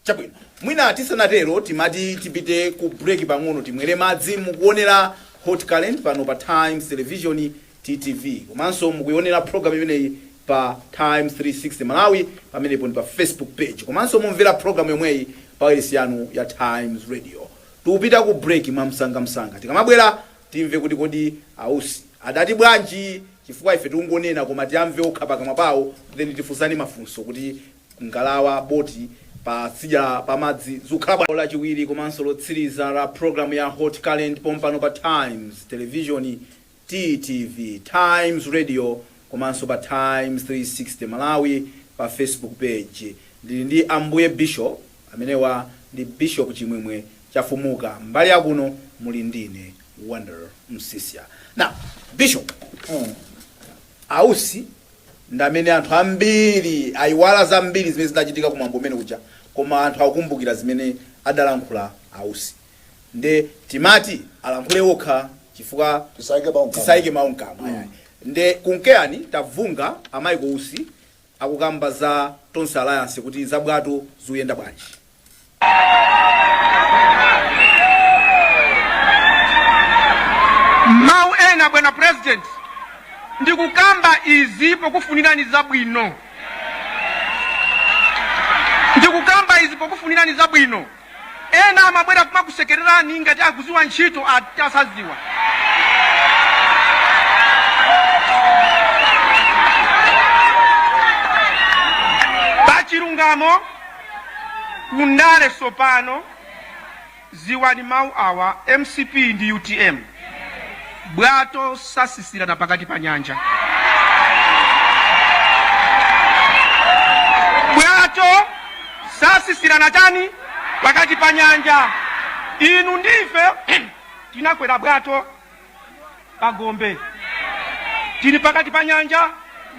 chabwino mwina tisanatero timati tipite ku break pang'ono timwere madzi mukuonera Hot Current pano pa Times Television TTV komanso mukuionera program imeneyi pa Times 360 Malawi pamenepo ndi pa Facebook page komanso mumvera program yomweyi pa wireless yanu ya Times Radio. Tupita ku break msanga tikamabwera timve kuti kodi ausi adati bwanji chifukwa ife tungonena koma tiamve okha kama pawo then tifusani mafunso kuti ngalawa boti pa sija pa madzi zukhala la chiwiri komanso lotsiriza la program ya Hot Current pompano pa Times Television TTV Times Radio komanso pa Times 360 Malawi pa Facebook page ndi ambuye Bishop amenewa ndi Bishop Chimwemwe chafumuka mbali yakuno muli ndine Wonder Msisia. Now Bishop ausi ndamene anthu ambiri ayiwala zambiri zimene zinachitika kumwambo umene kuja koma anthu akukumbukira zimene adalankhula ausi nde timati alankhule okha chifukwa tisaike maunkamwa nde kunkeyani tavunga amaiko usi akukamba za Tonse Alliance kuti zabwato zuyenda bwanji. Mau ena bwana president ndikukamba izi pokufunirani zabwino ena amabwera kumakusekererani ngati akuziwa ntchito atasaziwa pachilungamo kundale sopano ziwani mau awa MCP ndi UTM bwato sasisirana pakati pa nyanja bwato sasisirana chani pakati pa nyanja inu ndife tinakwera bwato pa Gombe tili pakati pa nyanja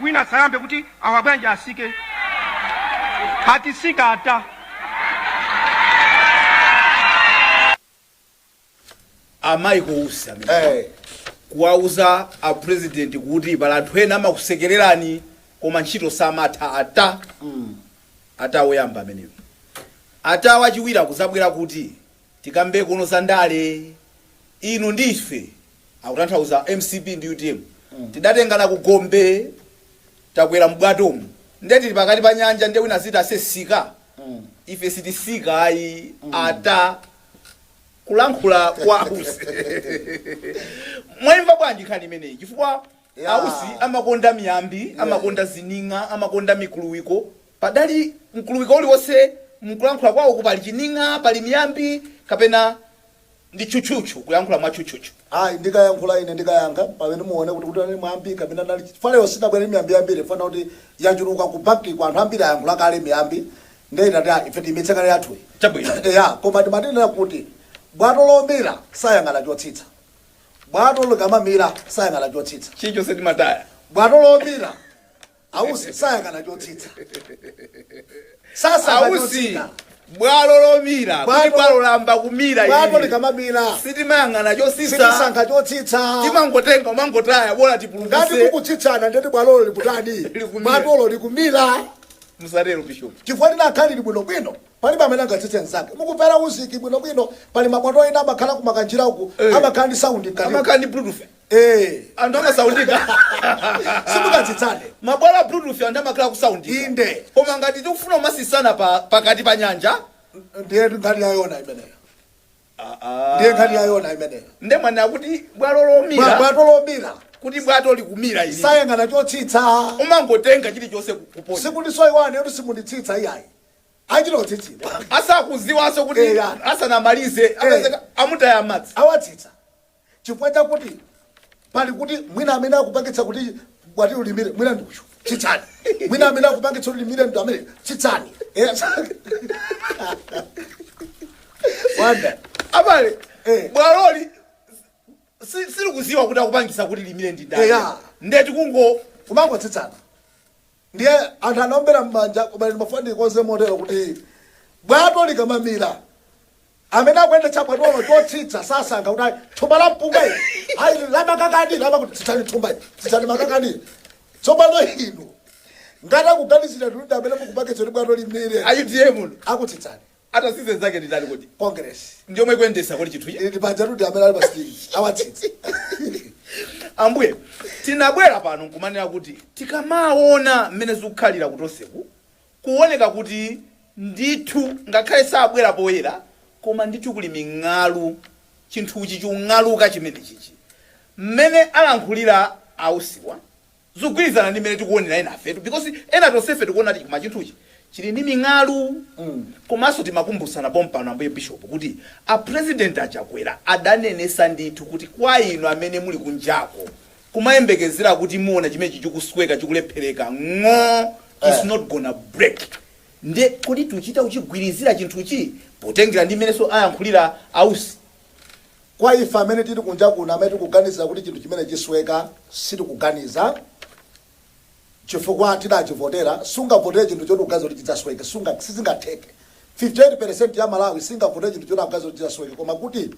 wina sayambe kuti awa bwanja asike hatisika ata amaiko usi kuwauza a president kuti pala anthu ena amakusekererani koma ntchito samatha ata woyamba ameneyo ata wachiwiri akuzabwera kuti tikambe kuno sandale inu ndife akutanthauza MCP ndi UTM tidatengana ku Gombe takwera mbwatomu nde tili pakati pa nyanja nde wina zita asesika ife sitisika ayi ata kulankhula kwa ausi mwemva bwanji nkhani imeneyi chifukwa ausi amakonda miyambi amakonda zininga amakonda mikuluwiko padali mkuluwiko uliwonse mkulankhula kwawo kupali chininga pali miyambi kapena ndi chuchuchu kuyankhula mwa chuchuchu ndikayankhula ine ndikayankha pamene muone kuti ani mwambi kapena nali faleyo sinabwere miyambi yambiri fana kuti yachuluka ku public anthu ambiri ayankhula kale miyambi ndeyina ife timitse kale yathu chabwino koma timatenera kuti bwato lomira sayang'ana chotsitsa bwato likamamira sayang'ana chotsitsa chicho setimataya bwato lomira ausi sayang'ana chotsitsa sasa ausi bwalo lomira kuti bwalo lamba kumira bwalo likamamira sitimayang'ana chosisa sitisankha chotsitsa timangotenga umangotaya bora tipulumuse ngati kukutsitsana ndeti bwalolo likutani bwalolo likumira musatero bishop chifukwa ndinakhali bwinobwino palibe amene angatsitse nzake mukupera uziki bwinobwino pali mabwato ena amakhala kumakanjira uku amakhala ndi saundi nkati amakhala ndi bluetooth anthu amasaundika simukatsitsane mabwalo bluetooth anthu amakhala kusaundika inde koma ngati tikufuna umasisana pakati pa nyanja ndiye nkhani yayona imeneyo ndiye nkhani yayona imeneyo nde mwana kuti bwalo lomira kuti bwato likumira ili sayang'ana chotsitsa umangotenga chilichonse kuponya sikuti soyiwane kuti simunditsitsa iyayi achinotsitsidwa asakuziwanso kuti asanamalize amutaya amadzi awatsitsa chifukwa chakuti pali kuti mwina amene akupangitsa kuti bwati ulimire mwina ndiucho tsitsani mwina amene akupangitsa ulimire ndi amene tsitsani wanda abale bwaloli silikuziwa kuti akupangisa kuti limire ndi ndani ndeti kumangotsitsana ndiye anthu anaombera m'manja koma mafani konse motero kuti bwato likamamira amene akuyendetsa bwatolo chotsitsa sasankha kuti thumba la mpunga ili ayi lamakakani lamakuti tsitsani thumba ili tsitsani makakani tsopano inu ngati akuganizira kuti amene mukupangitsa kuti bwato limire ayitm akutsitsani atasize zake nditali kuti congress ndiomwe kuyendesa kuti chinthu ili panja kuti amene ali pasitiki awatsitsa ambuye tinabwera pano nkumanena kuti tikamaona mmene zikukhalira kutonseku kuoneka kuti ndithu ngakhale sabwera poyera koma ndithu kuli ming'alu chinthuchi chikung'aluka chimene chichi mmene alankhulira ausiwa zikugwirizana ndi mmene tikuonera enafetu because ena tonsefe tikuona kuti chinthuchi chili ndi ming'alu komanso timakumbusana pompano ambuye bishop kuti a president achakwera adanenesa ndithu kuti kwa inu amene muli kunjako kumayembekezera kuti muona chimene chikusweka chikulephereka it's not gonna break nde kuti tuchita uchigwirizira chinthuchi potengera ndi mmene so ayankhulira ausi kwa ife amene tili kunja kuno amene tikuganiza kuti chinthu chimene chisweka sitikuganiza chifukwa tidachivotera sungavotera chinthu choti ugaza kuti chidzasweke sizingatheke 58% ya Malawi singavotera chinthu choti ugaza kuti chidzasweke koma kuti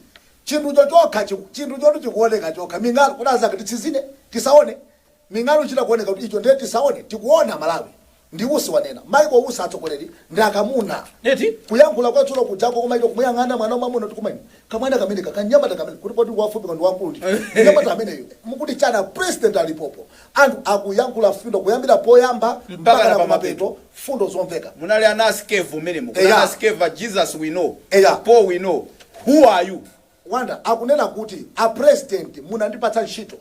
chinthu chokha chinthu choti chikuoneka chokha ming'alu kudaza kuti tizine tisaone ming'alu chita kuoneka kuti icho ndiye tisaone tikuona Malawi ndi usi wanena maiko usi atsogoleri ndi akamuna neti kuyankhula kwatsulo kujako koma ito kumuyang'ana mwana wamamuna tikumaini kamwana kamene kakanyamata kamene kuti poti wafupi kandi wankulu nyamata ameneyo mukuti chana president alipopo anthu akuyankhula fundo kuyambira poyamba mpaka na pamapeto fundo zomveka munali anaskevu menemo anaskevu Jesus we know Paul we know who are you wanda akunena kuti a president munandipatsa ntchito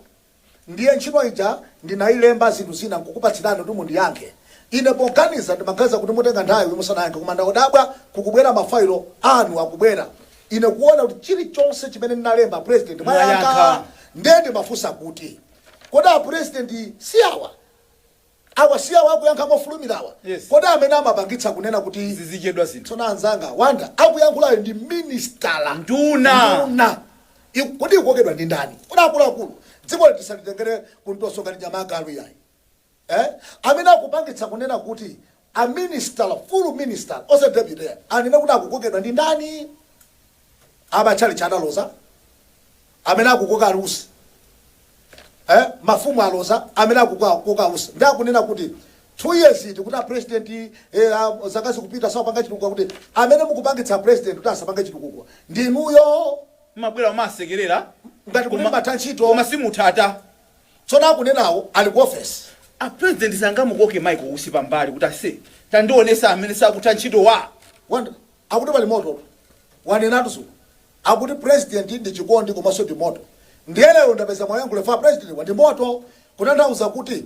ndiye ntchito ija ndinayilemba zinthu zina nkukupatsirani kuti mundiyankhe ine poganiza ndimaganiza kuti mutenga nthawi musanayankhe koma ndakudabwa kukubwera mafailo anu akubwera ine kuona kuti chilichonse chimene ndinalemba president mwayankha ndiye ndimafunsa kuti kodi a president siyawa siyawa akuyankha mofulumirawa kodi amene amapangitsa kunena kuti zizichedwa zinthu tsona anzanga wanda akuyankhulayo ndi ministala nduna kodi ikukokedwa ndi ndani kodi akuluakulu dziko litisalitengere kuntosoka ndi nyama agalu yayi amene akupangitsa kunena kuti a minister full minister ose deputy anena kuti akukokedwa ndi ndani abachali chadaloza amene akukoka alusi mafumu aloza amene akukoka alusi ndi akunena kuti 2 years iti kuti a president zakazi kupita sapanga chitukuko kuti amene mukupangitsa president kuti asapanga chitukuko ndinuyo mabwera masekerera ngati kuti matantchito koma simutata tsona akunenawo ali ku office a president sangamukoke Michael usipa mbali kuti ase tandionesa amene sakuta ntchito wanda akuti pali moto wanenatu zuku akuti president ndi chikondi komanso ndi moto ndiyeneyo ndapeza mwayankhule fa president wandi moto kutanthauza kuti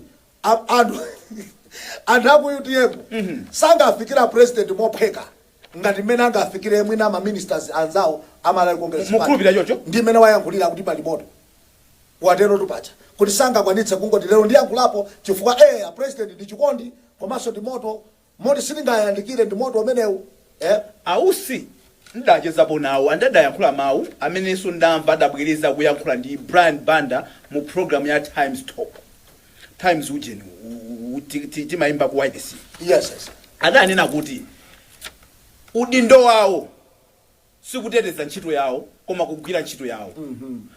anthu aku UTM sangafikira president mopheka ngati mmene angafikire mwina ama ministers anzawo amalali congress mukhulupirira chocho ndi mmene wayankhulira kuti pali moto watero tupacha kuti sangakwanitse kungoti lero ndiyankhulapo chifukwa a president ndi chikondi komanso ndi moto moti sindingayandikire ndi moto umenewu ausi ndachezapo nawo andadayankhula mawu amenenso ndamva adabwereza kuyankhula ndi Brian Banda mu program ya Times Talk Times ujeni timayimba ku YDC yes adanena kuti udindo wawo sikuteteza ntchito yawo koma kugwira ntchito yawo.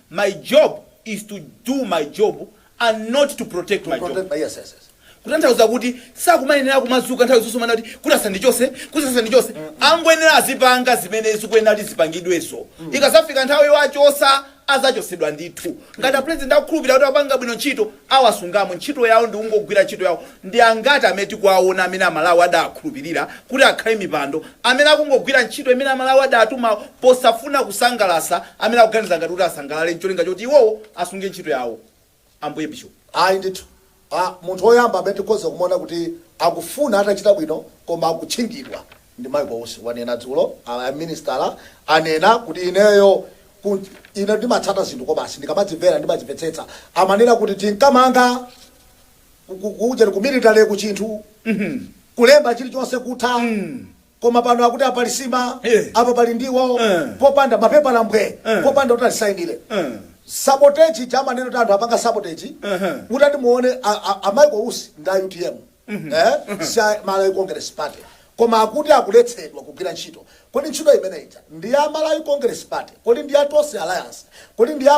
My job is to do my job and not to protect my job. Yes. Kutanthauza kuti sakumayenera kumazuka nthawi zonse manati kutasandichose angoyenera azipanga zimene zikuyenera kuti zipangidwenso. Ikazafika nthawi yowachosa azachosedwa ndithu. Ngati president akukhulupirira kuti apanga bwino ntchito awasungamo ntchito yawo ndi ungogwira ntchito yawo. Ndi angati amene tikuwaona amene Amalawi adakhulupirira kuti akhale mipando amene akungogwira ntchito imene Amalawi adatuma posafuna kusangalasa amene akuganiza ngati kuti asangalale ncholinga choti iwowo asunge ntchito yawo. Ambuye Bishop. Ayi ndithu. Munthu woyamba amene tikoza kumuona kuti akufuna atachita bwino koma akutchingidwa ndi Michael Usi wanena dzulo minister anena kuti ineyo ine ndimatsata zinthu kobasi ndikamadzimvera ndimadzimvetsetsa amanena kuti tinkamanga kuja kumilitale ku chinthu kulemba chilichonse kutha koma pano akuti apalisima apa pali ndiwo popanda mapepa lambwe popanda kuti alisainire sabotage chamaneno kuti anthu apanga sabotage utati muone Michael Usi nda UTM sa Malawi Congress Party koma akuti akuletsedwa kugwira ntchito. Kodi ntchito imeneyi ndi ya Malawi Congress Party kodi ndi ya Tosi Alliance kodi ndi ya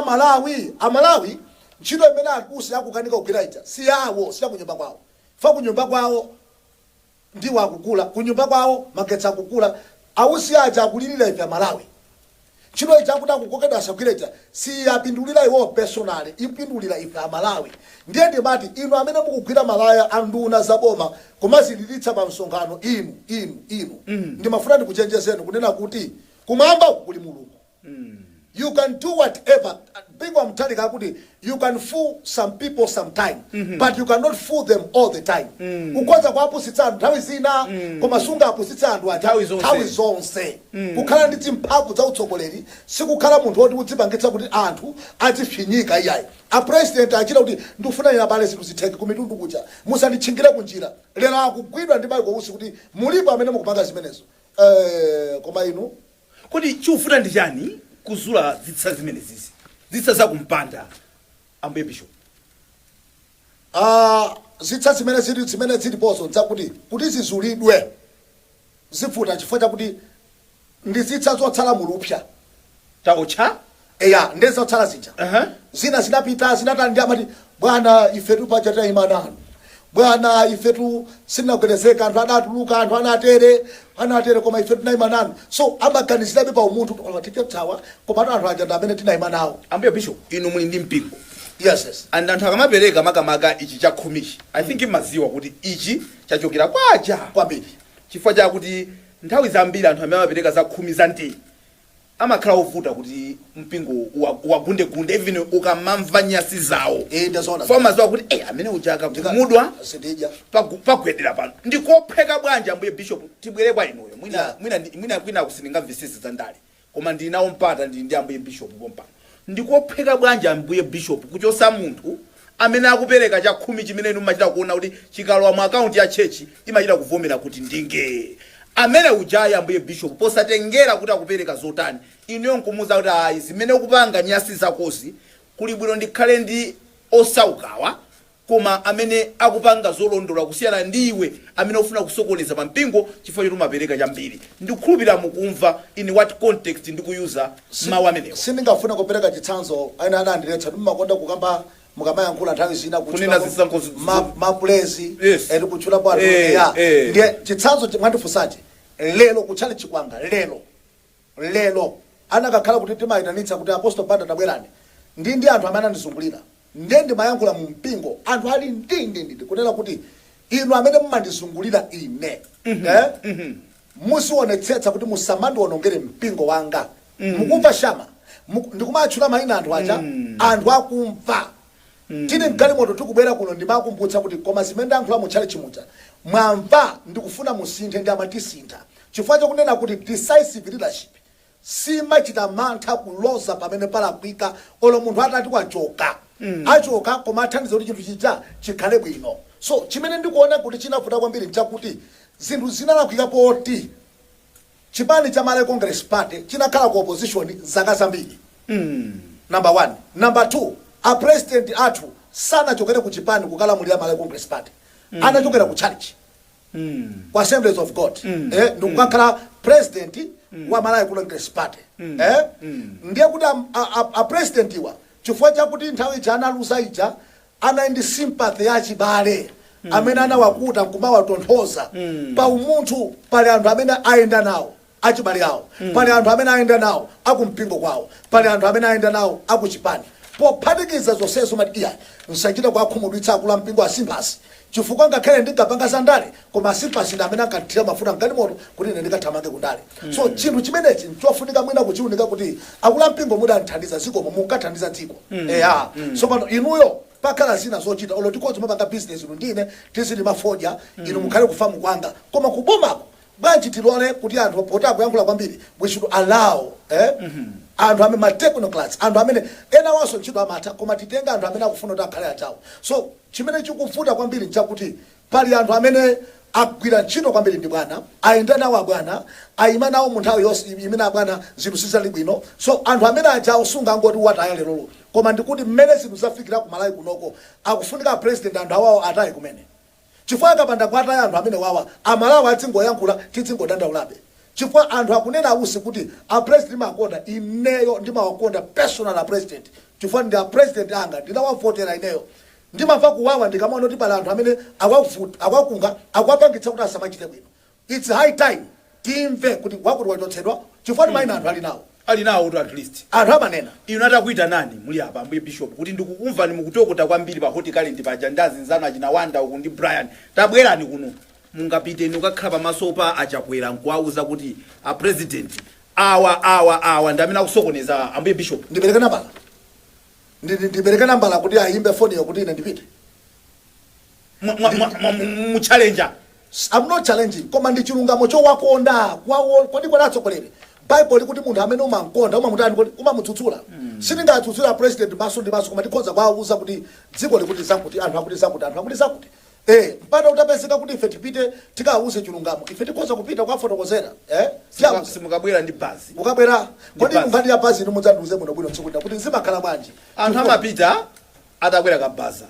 Amalawi ntchito imene akusi akukanika kugwira ita si yawo si kunyumba kwawo fa kunyumba kwawo ndiwo akukula kunyumba kwawo magetsa akukula awusi aja akulirira ife Malawi. Ntchito ija akuti akukokedwa asagwira ita si yapindulira iwo personally ipindulira ife Malawi. Ndiye ndimati inu amene mukugwira malaya anduna zaboma kumazililitsa pa msonkhano inu ndimafuna ndikuchenjezeni kunena kuti kumwamba kuli Mulungu. You can do whatever. Big one telling kuti you can fool some people sometime but you cannot fool them all the time. Ukoza kwa apusitsa nthawi zina koma sunga apusitsa anthu nthawi zonse. Kukhala ndi timphamvu za utsogoleri sikukhala munthu woti udzipangitsa kuti anthu adziphinyika iyayi. A president achita kuti ndikufuna ina bale zinthu zitheke ku mitundu kuja musanditchingire kunjira. Lero akugwidwa ndi Michael Usi kuti mulipo amene mukupanga zimenezo. Koma inu kodi chufuna ndi chani kuzula zitsa zimene zizi zitsa zakumpanda Ambuye Bishop? Zitsa zimene ziliponso nzakuti kuti zizulidwe zifuta chifukwa chakuti ndi zitsa zotsala mulupsa taocha ndeza zotsala zija zina zinapita zinatandi amati bwana ifetu pachata imanano bwana ifetu sinagwedezeka anthu adatuluka anthu anatere koma ifetu naimanano so amaganizirabe pa umunthu titawa koma anthu aja amene tinaimanawo. Ambuye Bishop inu muli ndi mpingo. Yes. And anthu akamapereka makamaka ichi cha khumichi I think maziwa kuti ichi chachokera kwaja kwambiri chifukwa chakuti nthawi zambiri anthu amene amapereka za khumi za mtini amakhala ovuta kuti mpingo wagunde even ukamamva nyasi zawo foma zawo kuti amene ujaka kumudwa pagwedera pano ndikopheka bwanji Ambuye Bishop tibwere kwa inuyo mwina kwina kusininga visisi za ndale koma ndinawo mpata ndi Ambuye Bishop pompano ndikopheka bwanji Ambuye Bishop kuchosa munthu amene akupereka cha khumi chimene inu machita kuona kuti chikalowa mu account ya church imachita kuvomera kuti ndinge amene ujaya Ambuye Bishop posatengera kuti akupereka zotani inuyo nkumuza kuti zimene ukupanga nyasi zakozi kuli bwino ndikhale ndi osaukawa koma amene akupanga zolondola kusiyana ndiwe amene ufuna kusokoneza pa mpingo chifukwa choti umapereka chambiri. Ndikukhulupirira mukumva in what context ndikuyuza mawu amenewo. Sindingafuna kupereka chitsanzo aina anandiletsa ndimakonda kukamba mukamayankhula nthawi zina kunena zisankho mapulezi eri kuchula bwana ndiye chitsanzo mwandifusaje lero kuchali chikwanga lero anakakhala kuti timayitanitsa kuti Apostle Banda tabwerani ndi anthu amene andizungulira ndi mayankhula mu mpingo anthu ali ndi kunena kuti inu amene mumandizungulira ine musionetsetsa kuti musamandionongere mpingo wanga mukumva shama ndikumatchula mayina anthu aja anthu akumva tine mgali moto tikubwera kuno ndimakumbutsa kuti koma zimene ndayankhula muchali chimucha mwamva ndikufuna musinthe ndi amatisintha chifukwa chokunena kuti decisive leadership simachita mantha kuloza pamene palakwika olo munthu atati wachoka achoka koma athandiza kuti chinthu chija chikhale bwino. So chimene ndikuona kuti chinavuta kwambiri nchakuti zinthu zinalakwika poti chipani cha Malawi Congress Party chinakhala ku opposition zaka zambiri. Number 1. Number 2, a president athu sanachokere ku chipani kukalamulira Malawi Congress Party anachokera ku church ku Assemblies of God ndikukakhala president wa Malawi Congress Party ndiye kuti a president iwa chifukwa chakuti nthawi ija analuza ija ana ndi sympathy ya chibale amene anawakuta nkumawatonthoza pa umunthu pali anthu amene ayenda nawo achibale awo pali anthu amene ayenda nawo akumpingo kwawo pali anthu amene ayenda nawo akuchipani pophatikiza zonsezo mati iya nsachita kwakhumudwitsa akula mpingo asimpasi chifukwa ngakhale ndingapanga sandale koma asimpasi ndi amene ankathira mafuta mkati moto kuti ine ndikathamange kundale so chinthu chimenechi nchofunika mwina kuchiunika kuti akula mpingo muda anthandiza zikomo munkathandiza dziko so pano inuyo pakhala zina zochita olo tikodzi mapanga business inu ndine tizili mafodya inu mukhale kufamu kwanga koma kubomako bwanji tilole kuti anthu pota kuyankhula kwambiri we should allow anthu amene technocrats anthu amene ena wanso ntchito amatha koma titenga anthu amene akufuna kuti akhale achawo so chimene chikufuta kwambiri nchakuti pali anthu amene agwira ntchito kwambiri ndi bwana ayenda nawo abwana ayima nawo mu nthawi yonse imene abwana zinthu sizali bwino so anthu amene ajawo sungangoti wataya lero koma ndikuti mmene zinthu zafikira ku Malawi kunoko akufunika president anthu awawo atayi kumene chifukwa akapanda kwataya anthu amene wawa amalawi atsingoyankhula titsingodandaulabe chifukwa anthu akunena awusi kuti a president makonda ineyo ndimawakonda personal a president chifukwa ndi a president anga ndinawavotera ineyo ndimamva kuwawa ndikamaona kuti pali anthu amene akwakunga akwapangitsa kuti asamachite bwino it's high time timve kuti wakuti wachotsedwa chifukwa timayina anthu ali nawo to at least anthu amanena inu atakuita nani muli apa ambuye bishop kuti ndikukumva ni mukutokota kwambiri pa horticulture paja ndazinzana achina Wanda uku ndi Brian tabwerani kuno mungapite inu kakhala pamaso pa achakwera nkuwauza kuti a president awa ndamene akusokoneza ambuye bishop ndibereka nambala kuti ayimbe phone yo kuti ine ndipite mu challenger I'm not challenging koma ndi chilungamo chowakonda kwawo kodi kwatsogolere Bible likuti munthu amene umankonda umamutani kuti umamutsutsula sitingatsutsula president maso ndi maso koma tikhoza kwauza kuti dziko likuti zakuti anthu akuti zakuti mpata utapezeka kuti ife tipite tikawuze chilungamo ife tikhoza kupita kwa fotokozera simukabwera ndi bazi mukabwera kodi ngati ya bazi mudzanduze muno bwino tsiku kuti zimakhala bwanji anthu amapita atakwera kabaza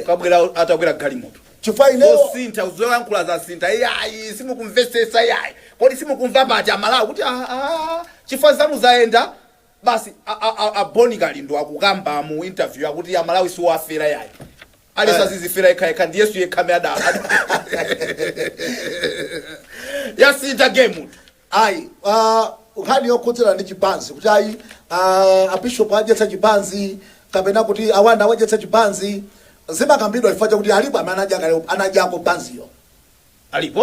kabwera atakwera galimoto chifukwa ineyo sinta uzoyankhula za sinta yayi simukumvesesa yayi kodi simukumva pati amalawi kuti chifukwa zanu zaenda basi abonikali ndo akukamba mu interview akuti amalawi siwafera yayi alisa zizifera ikhaikha ndi Yesu yekhame adala yasinta game ayi ukhani yokhudzera ndi chipanzi kuti ayi abishop ajetsa chipanzi kapena kuti awanda wajetsa chipanzi zimakambidwa ifacha kuti alipo amene anajako panziyo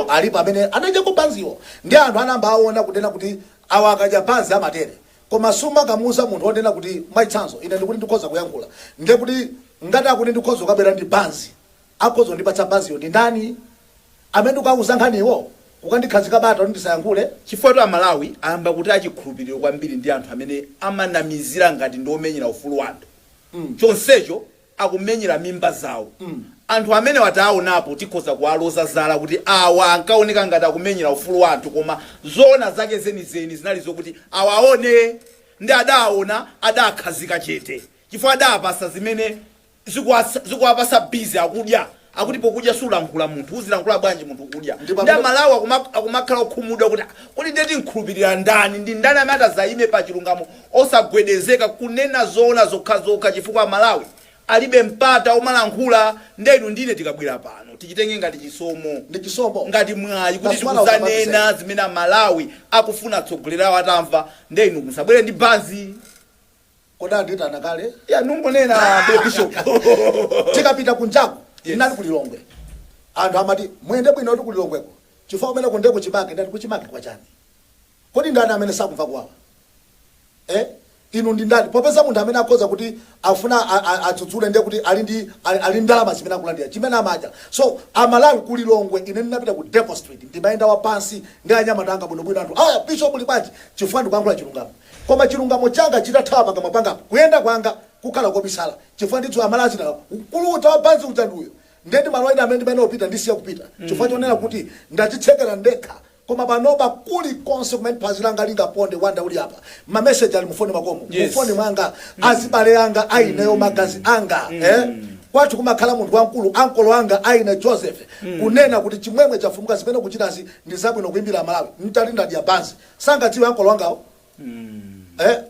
alipo amene anajako panziyo ndi anthu anamba aona kunena kuti awa akaja panzi amatere koma sumakamuza munthu onena kuti maitsanzo ine ndikuti ndikhoza kuyankhula ndiye kuti ngati akuti ndikhoza kukabwera ndi panzi akhoza ndipatsa panziyo ndi ndani amene ndikauza nkhaniwo kukandikhazika bata ndisayankhule chifukwa amalawi ayamba kuti achikhulupiriro kwambiri ndi anthu amene amanamizira ngati ndiomenyera ufulu wanthu chonsecho akumenyera mimba zawo anthu amene wataonapo tikhoza kuwaloza zala kuti awa ankaoneka ngati akumenyera ufulu wanthu koma zona zake zenizeni zinali zokuti awaone ndi adaona adakhazika chete chifukwa adapasa zimene zikuwapasa bizi akudya akuti pokudya sulankhula munthu uzilankhula bwanji munthu kudya ndi amalawi akumakhala okhumudwa kuti kodi ndeti nkhulupirira ndani ndi ndani amene atazayime pa chilungamo osagwedezeka kunena zona zokhazokha chifukwa amalawi alibe mpata omalankhula ndenu ndine tikabwera pano tichitenge ngati chisomo ngati mwayi kuti tikuzanena zimene amalawi akufuna tsogolerawo atamva ndenu musabwere ndi banzi koda nditana kale ya nungonena bishop tikapita kunjaku inali kulilongwe anthu amati mwende bwino kuti kulilongweko chifukwa umene kunde kuchimake ndati kuchimake kwa chani kodi ndani amene sakumva kuwawa inu ndi ndani popeza munthu amene akhoza kuti afuna atsutsule ndiye kuti ali ndalama zimene akulandira chimene amaja so amalawi kulilongwe ine ndinapita ku demonstrate ndimayenda wapansi ndi anyamata anga bwinobwino anthu bishop uli bwanji chifukwa ndikuyankhula chilungamo koma chilungamo changa chitathawa pakamwa pangapo kuyenda kwanga kukhala kobisala chifukwa ndithu amalawi zina kuluta wapansi udzanduyo ndeti malo ena amene ndimene opita ndisiya kupita chifukwa chonena kuti ndachitsekera ndekha koma panopa kuli consequent pazilanga lingaponde Wanda uli apa ma message ali mufoni makomo mufoni mwanga azibale anga aineyo magazi anga kwathu kumakhala munthu wamkulu ankolo wanga aina Joseph kunena kuti chimwemwe chafumuka zimene kuchitazi ndi zabwino kuimbira Malawi mtalinda dia banzi sangadziwe ankolo wangawo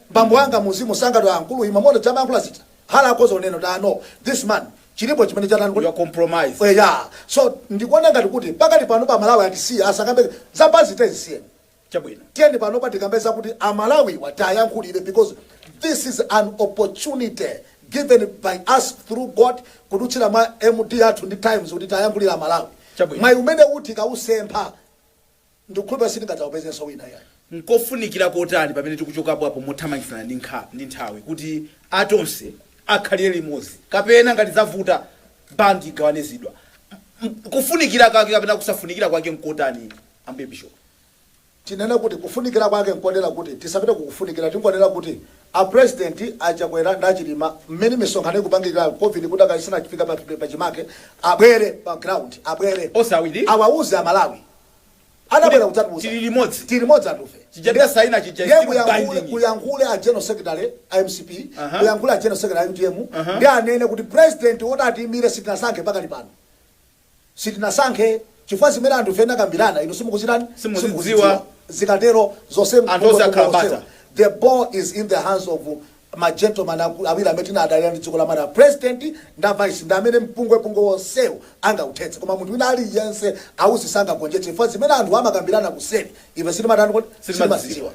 bambo wanga muzimu sangati ankulu imamoto chama ankulu asita hala akoza uneno ta no this man chilipo chimene chatani you compromise yeah so ndikuona ngati kuti pakati pano pa Malawi atisiya asakambe zabanzi tezisiye chabwino tieni pano patikambeza kuti Amalawi watayankhulire because this is an opportunity given by us through God kuduchira ma MD athu ndi times kuti tayankhulira Malawi mwayi umene uti kausempha ndikukhulupira sitingadzawupezenso wina yani nkofunikira kotani pamene tikuchokapo apo mothamangitsana ndi nthawi kuti atonse akhalire limodzi kapena ngati zavuta bandi igawanizidwa kufunikira kwake kapena kusafunikira kwake nkotani ambe bishop tinena kuti kufunikira kwake nkodera kuti tisapite kukufunikira tingodera kuti a president achakwera ndachilima mmene misonkhano ikupangikira covid kuti akalisana chifika pa chimake abwere pa ground abwere osawiri awauze Amalawi adabwera kudzatibuza tili limodzi andufe chijadira saina kuyankhule a general secretary IMCP kuyankhule a general secretary UDM ndi anene kuti president wotati imire sitinasankhe pakali pano sitinasankhe chifukwa zimene anthu fena kambirana ino simukuzidziwa simukuzidziwa zikatero zonse antozakhalabata the ball is in the hands of my gentleman awiri amene tinadalira ndi dziko la Malawi president nda vice ndi amene mpungwe wonsewo angauthetsa koma munthu wina aliyense awuzisanga gonjetse chifukwa zimene anthu amakambirana kuseri ife sitimazidziwa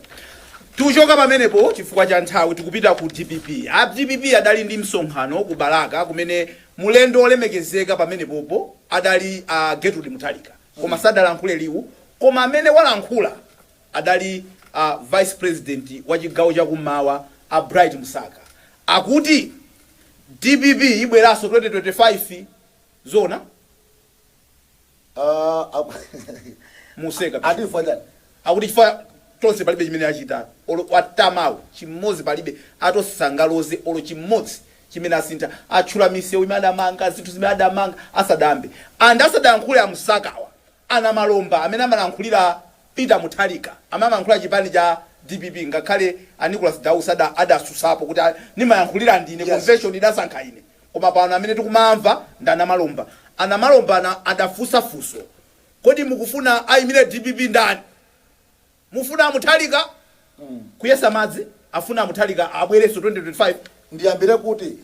tuchoka pamenepo chifukwa cha nthawi tikupita ku DPP a DPP adali ndi msonkhano ku Balaka kumene mulendo olemekezeka pamenepopo adali Gertrude Mutharika koma sadalankhule liwu koma amene walankhula adali vice president wa chigawo chakummawa Bright Musaka akuti DPP ibweraso 2025 zona museka adifanya akuti chifa tonse palibe chimene achita olo watamawo chimodzi palibe atosangaloze olo chimodzi chimene asintha atchula misewu imene adamanga zinthu zimene adamanga asadambe asadankhule a Musakawa ana malomba amene amalankhulira Peter Mutharika amalankhula chipani cha DPP ngakhale Nicholas Daus adasusapo kuti nimayankhulira ndine convention idasankha ine koma pano amene tikumamva ndana malomba ana malomba adafusa fuso kodi mukufuna ayimire DPP ndani mufuna Mutharika kuyesa madzi afuna Mutharika abwereso 2025 ndiyambire kuti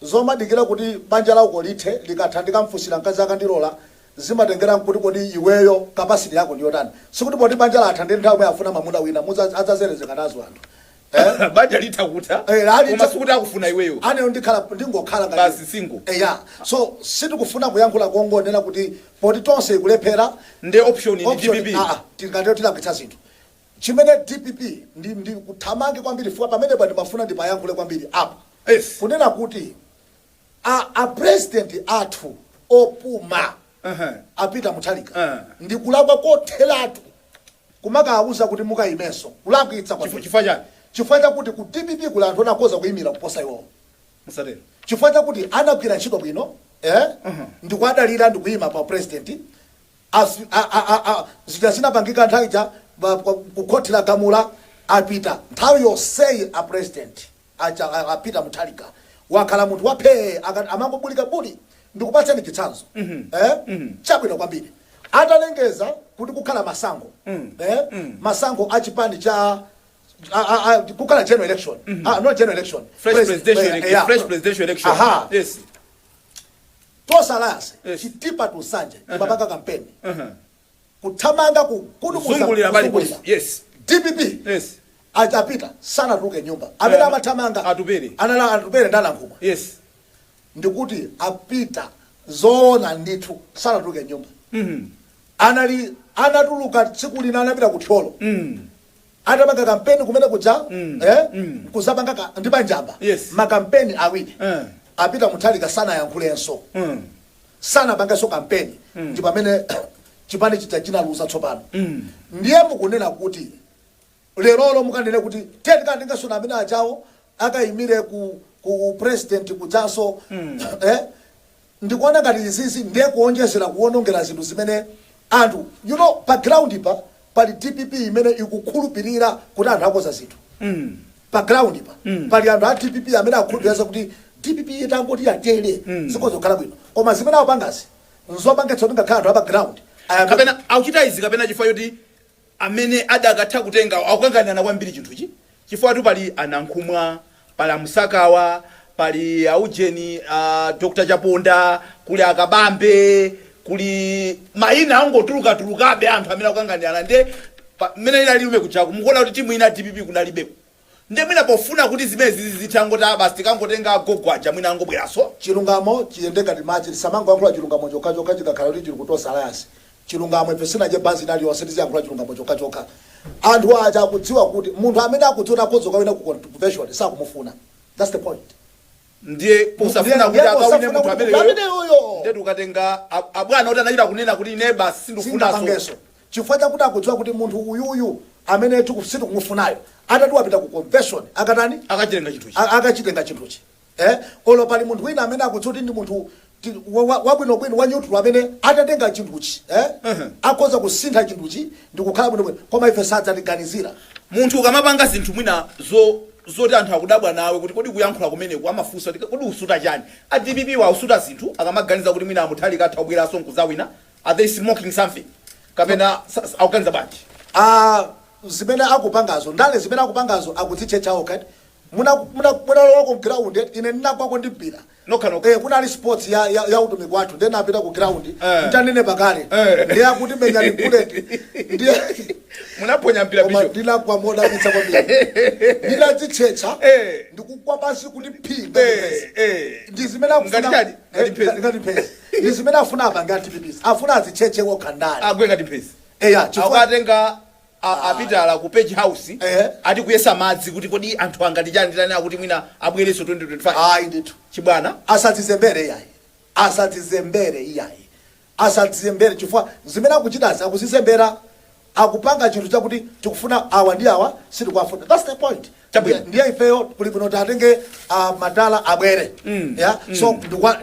zomadikira kuti banja lako lithe likathandika mfusira mkazi akandilola zimatengera kuti kodi iweyo capacity yako ndiyotani sikuti poti banja latha ndi nthawi afuna mamuna wina adzazerezeka nazo anthu banja litakuta koma sikuti akufuna iweyo aneyo ndingokhala ngati basi single yeah so sitikufuna kuyankhula kongonena kuti poti tonse ikulephera ndi option ndi DPP tingatero tilakitsa zinthu chimene DPP ndi kuthamange kwambiri fuka pamene pati mafuna ndipayankhule kwambiri apo kunena kuti a president athu opuma apita Mutharika ndikulakwa kothelatu kumakawuza kuti mukayimenso kulakwitsa kwa chifukwa chakuti ku DPP kula anthu anakoza kuyimira kuposa iwowo musatero chifukwa chakuti anagwira ntchito bwino ndikuadalira ndikuyima pa president zita zinapangika nthawi ja kukhothera gamula apita nthawi yonseyi a president apita Mutharika wakhala munthu waphe amangobulika buli ndikupatseni chitsanzo chabwino kwambiri atalengeza kuti kukhala masankho masankho achipani cha kukhala general election not general election fresh presidential election yes tosalase chitipa tusanje ibabanga campaign kuthamanga kuzungulira bali yes DPP yes achapita sana tuke nyumba amene amathamanga atupere ndalankhuma yes ndikuti apita zona ndithu sana tuke nyumba anatuluka tsiku lina anapita kutholo atamanga kampeni kumene kuja kuzapanga ndi banjamba makampeni awiri apita Mutharika sana yankhulenso sana bangaso kampeni ndi pamene chipani chinaluza tsopano ndiye mukunena kuti lerolo mukanene kuti ndingasona amene achawo akayimire ku president kujanso ndikuona ngati izizi ndiye kuonjezera kuonongera zinthu zimene anthu background pali DPP imene ikukhulupirira kuti anthu akoza zinthu background pali anthu a DPP amene akukhulupirira kuti DPP itangoti yatele zikozo khala bwino koma zimene apangazi nzopangetsa kuti ngakhala anthu background kapena akuchita izi kapena chifukwa choti amene adakatha kutenga akukanganana kwambiri chinthuchi chifukwa tu pali anankhumwa pali amusakawa pali aujeni Dr. Chaponda kuli akabambe kuli mayina angotuluka-tulukabe anthu amene akukanganana nde mmene ilaliume kuchaku mukuona kuti timu ina DPP kunalibepo nde mwina pofuna kuti zimene zitangota basi tikangotenga agogwaja mwina angobweraso chilungamo chiyendeka timachi samango yankhula chilungamo chokhachoka chikakhala kuti chili kutosa alliance chilungamo ipesina je basi nali wasitizi yankhula chilungamo chokhachoka anthu aja akudziwa kuti munthu amene akudziona kozoka wena ku convention sakumufuna. That's the point. Ndiye posafuna kuti akawine munthu amene yoyo ndetu ukatenga abwana kuti anachita kunena kuti ine basi sindikufuna so chifukwa chakuti akudziwa kuti munthu uyuyu amene tikumufunayo atatu apita ku convention akatani akachitenga chinthuchi olo pali munthu wina amene akudziwa kuti ndi munthu wabwinobwino wa neutral amene atatenga chinthuchi akhoza kusintha chinthuchi ndikukhala bwinobwino koma ife sadzatiganizira munthu ukamapanga zinthu mwina zoti anthu akudabwa nawe kuti kodi kuyankhula kumene kwamafunso kodi usuta chani DPP wa usuta zinthu akamaganiza kuti mwina amuthali katha kubweraso nkuzawina are they smoking something kapena akuganiza bwanji zimene akupangazo ndale zimene akupangazo akudzichechawo kati muna wako ground ine ndinakwako ndibira kunali sports ya utumiki wathu then apita ku ground ntanene pakale ndiye akuti menyani bullet ndiye munaponya mpira bisho ndila kwa moda mitsa kwa bila ndila dzichecha ndikukwa basi kuti phinga ndizimene akufuna ngati pesi ndizimene afuna apa ngati pipisi afuna adzicheche wokhandala agwe ngati pesi chifukwa atenga apitala ku page house ati kuyesa madzi kuti kodi anthu angati chani nditani akuti mwina abwereso 2025 ayi ndithu chibwana asatizembere iyayi chifukwa zimene akuchitazi akuzizembera akupanga chinthu chakuti tikufuna awa ndi awa sitikwafuna. That's the point. Ndiye ifeyo kuli kuno tatenge madala abwere so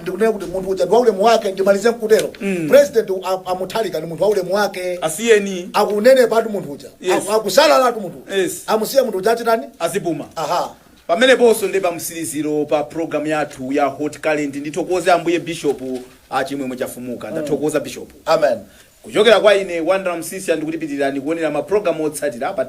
ndikunena kuti munthu uja ndi waulemu wake ndimalize mkutero president amuthalika ni munthu waulemu wake asiyeni akunene patu munthu uja akusalala tu munthu amusiye munthu uja achitani azipuma pamene ponso ndi pamsiliziro pa program yathu ya Hot Current ndithokoze ambuye Bishop achimwemwe chafumuka ndathokoza Bishop amen kuchokera kwa ine Wandera Msisi andikulipitirani kuonera ma program otsatira pa